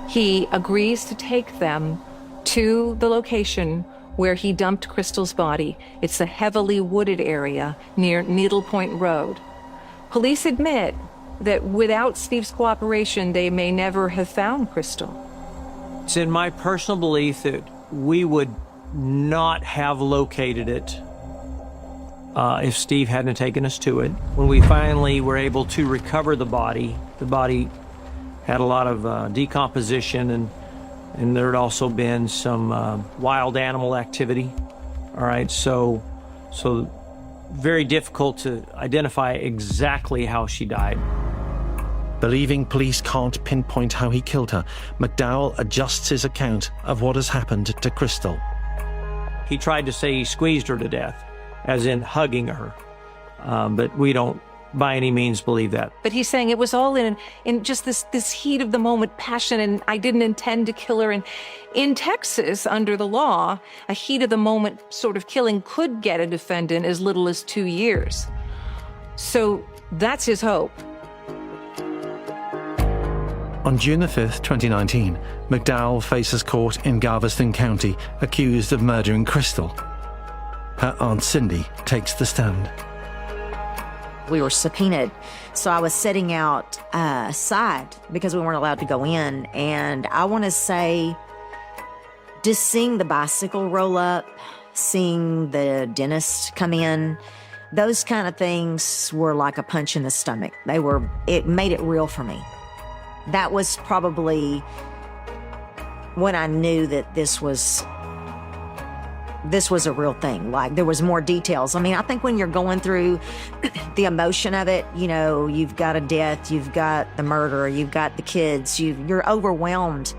Speaker 16: He agrees to take them to the location where he dumped Crystal's body. It's a heavily wooded area near Needle Point Road. Police admit that without Steve's cooperation, they may never have found Crystal.
Speaker 12: It's in my personal belief that we would not have located it if Steve hadn't taken us to it. When we finally were able to recover the body had a lot of decomposition and there had also been some wild animal activity. All right, so very difficult to identify exactly how she died.
Speaker 2: Believing police can't pinpoint how he killed her, McDowell adjusts his account of what has happened to Crystal.
Speaker 12: He tried to say he squeezed her to death, as in hugging her, but we don't by any means believe that.
Speaker 16: But he's saying it was all in just this heat of the moment passion, and I didn't intend to kill her. And in Texas, under the law, a heat of the moment sort of killing could get a defendant as little as 2 years. So that's his hope.
Speaker 2: On June the 5th, 2019, McDowell faces court in Galveston County, accused of murdering Crystal. Her Aunt Cindy takes the stand.
Speaker 1: We were subpoenaed, so I was sitting outside because we weren't allowed to go in. And I want to say, just seeing the bicycle roll up, seeing the dentist come in, those kind of things were like a punch in the stomach. It made it real for me. That was probably when I knew that this was a real thing. Like, there was more details. I mean, I think when you're going through the emotion of it, you know, you've got a death, you've got the murder, you've got the kids, you're overwhelmed.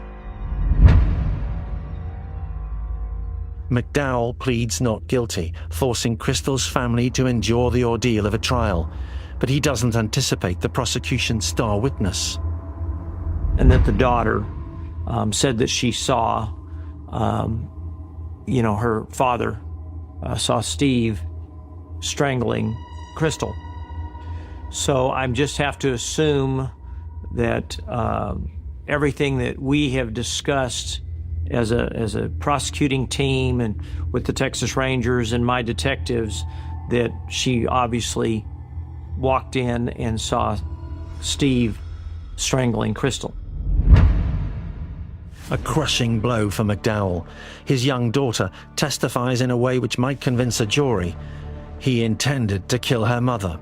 Speaker 2: McDowell pleads not guilty, forcing Crystal's family to endure the ordeal of a trial. But he doesn't anticipate the prosecution's star witness.
Speaker 12: And that the daughter said that she saw, her father saw Steve strangling Crystal. So I just have to assume that everything that we have discussed as a prosecuting team and with the Texas Rangers and my detectives, that she obviously walked in and saw Steve strangling Crystal.
Speaker 2: A crushing blow for McDowell. His young daughter testifies in a way which might convince a jury he intended to kill her mother.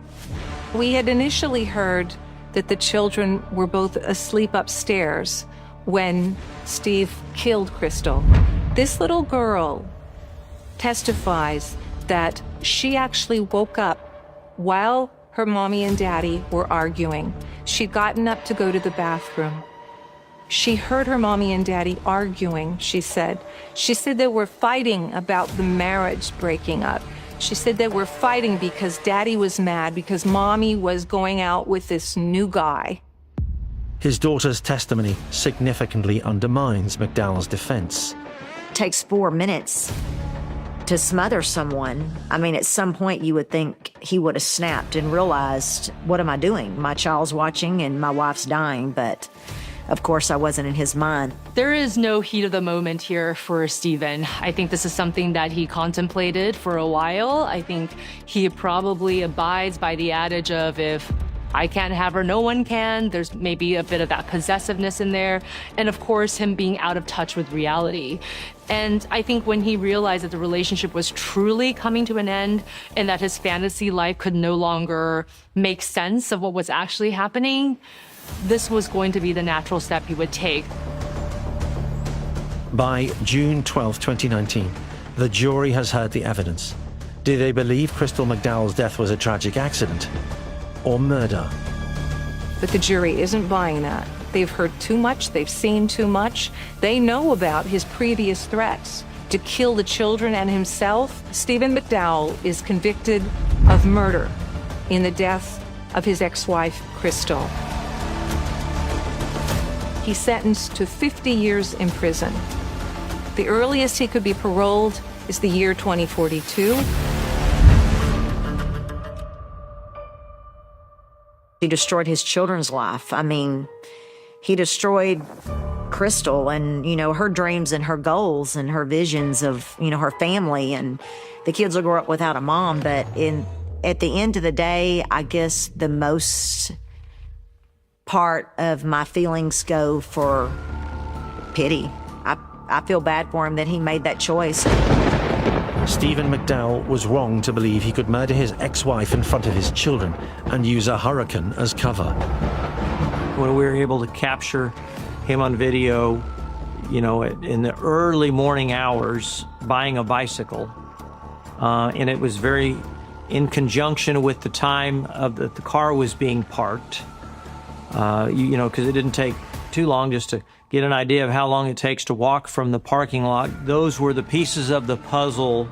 Speaker 16: We had initially heard that the children were both asleep upstairs when Steve killed Crystal. This little girl testifies that she actually woke up while her mommy and daddy were arguing. She'd gotten up to go to the bathroom. She heard her mommy and daddy arguing, she said. She said they were fighting about the marriage breaking up. She said they were fighting because daddy was mad because mommy was going out with this new guy.
Speaker 2: His daughter's testimony significantly undermines McDowell's defense.
Speaker 1: It takes 4 minutes to smother someone. I mean, at some point you would think he would have snapped and realized, what am I doing? My child's watching and my wife's dying, but of course I wasn't in his mind.
Speaker 6: There is no heat of the moment here for Stephen. I think this is something that he contemplated for a while. I think he probably abides by the adage of, if I can't have her, no one can. There's maybe a bit of that possessiveness in there. And of course, him being out of touch with reality. And I think when he realized that the relationship was truly coming to an end and that his fantasy life could no longer make sense of what was actually happening, this was going to be the natural step he would take.
Speaker 2: By June 12, 2019, the jury has heard the evidence. Do they believe Crystal McDowell's death was a tragic accident or murder?
Speaker 16: But the jury isn't buying that. They've heard too much, they've seen too much. They know about his previous threats to kill the children and himself. Stephen McDowell is convicted of murder in the death of his ex-wife, Crystal. He's sentenced to 50 years in prison. The earliest he could be paroled is the year 2042.
Speaker 1: He destroyed his children's life. I mean, he destroyed Crystal and, her dreams and her goals and her visions of, her family, and the kids will grow up without a mom. But at the end of the day, I guess the most part of my feelings go for pity. I feel bad for him that he made that choice.
Speaker 2: Stephen McDowell was wrong to believe he could murder his ex-wife in front of his children and use a hurricane as cover.
Speaker 12: When we were able to capture him on video, you know, in the early morning hours buying a bicycle. And it was very in conjunction with the time of that the car was being parked. You know, because it didn't take too long just to get an idea of how long it takes to walk from the parking lot. Those were the pieces of the puzzle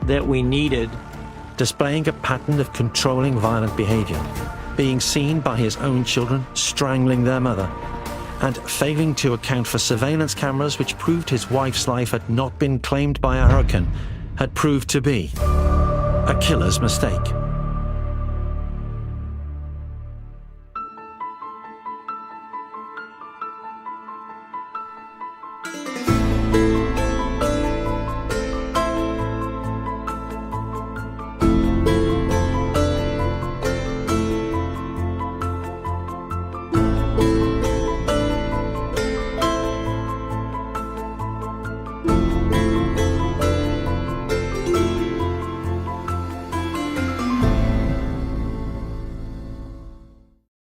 Speaker 12: that we needed.
Speaker 2: Displaying a pattern of controlling violent behavior, being seen by his own children strangling their mother, and failing to account for surveillance cameras which proved his wife's life had not been claimed by a hurricane, had proved to be a killer's mistake.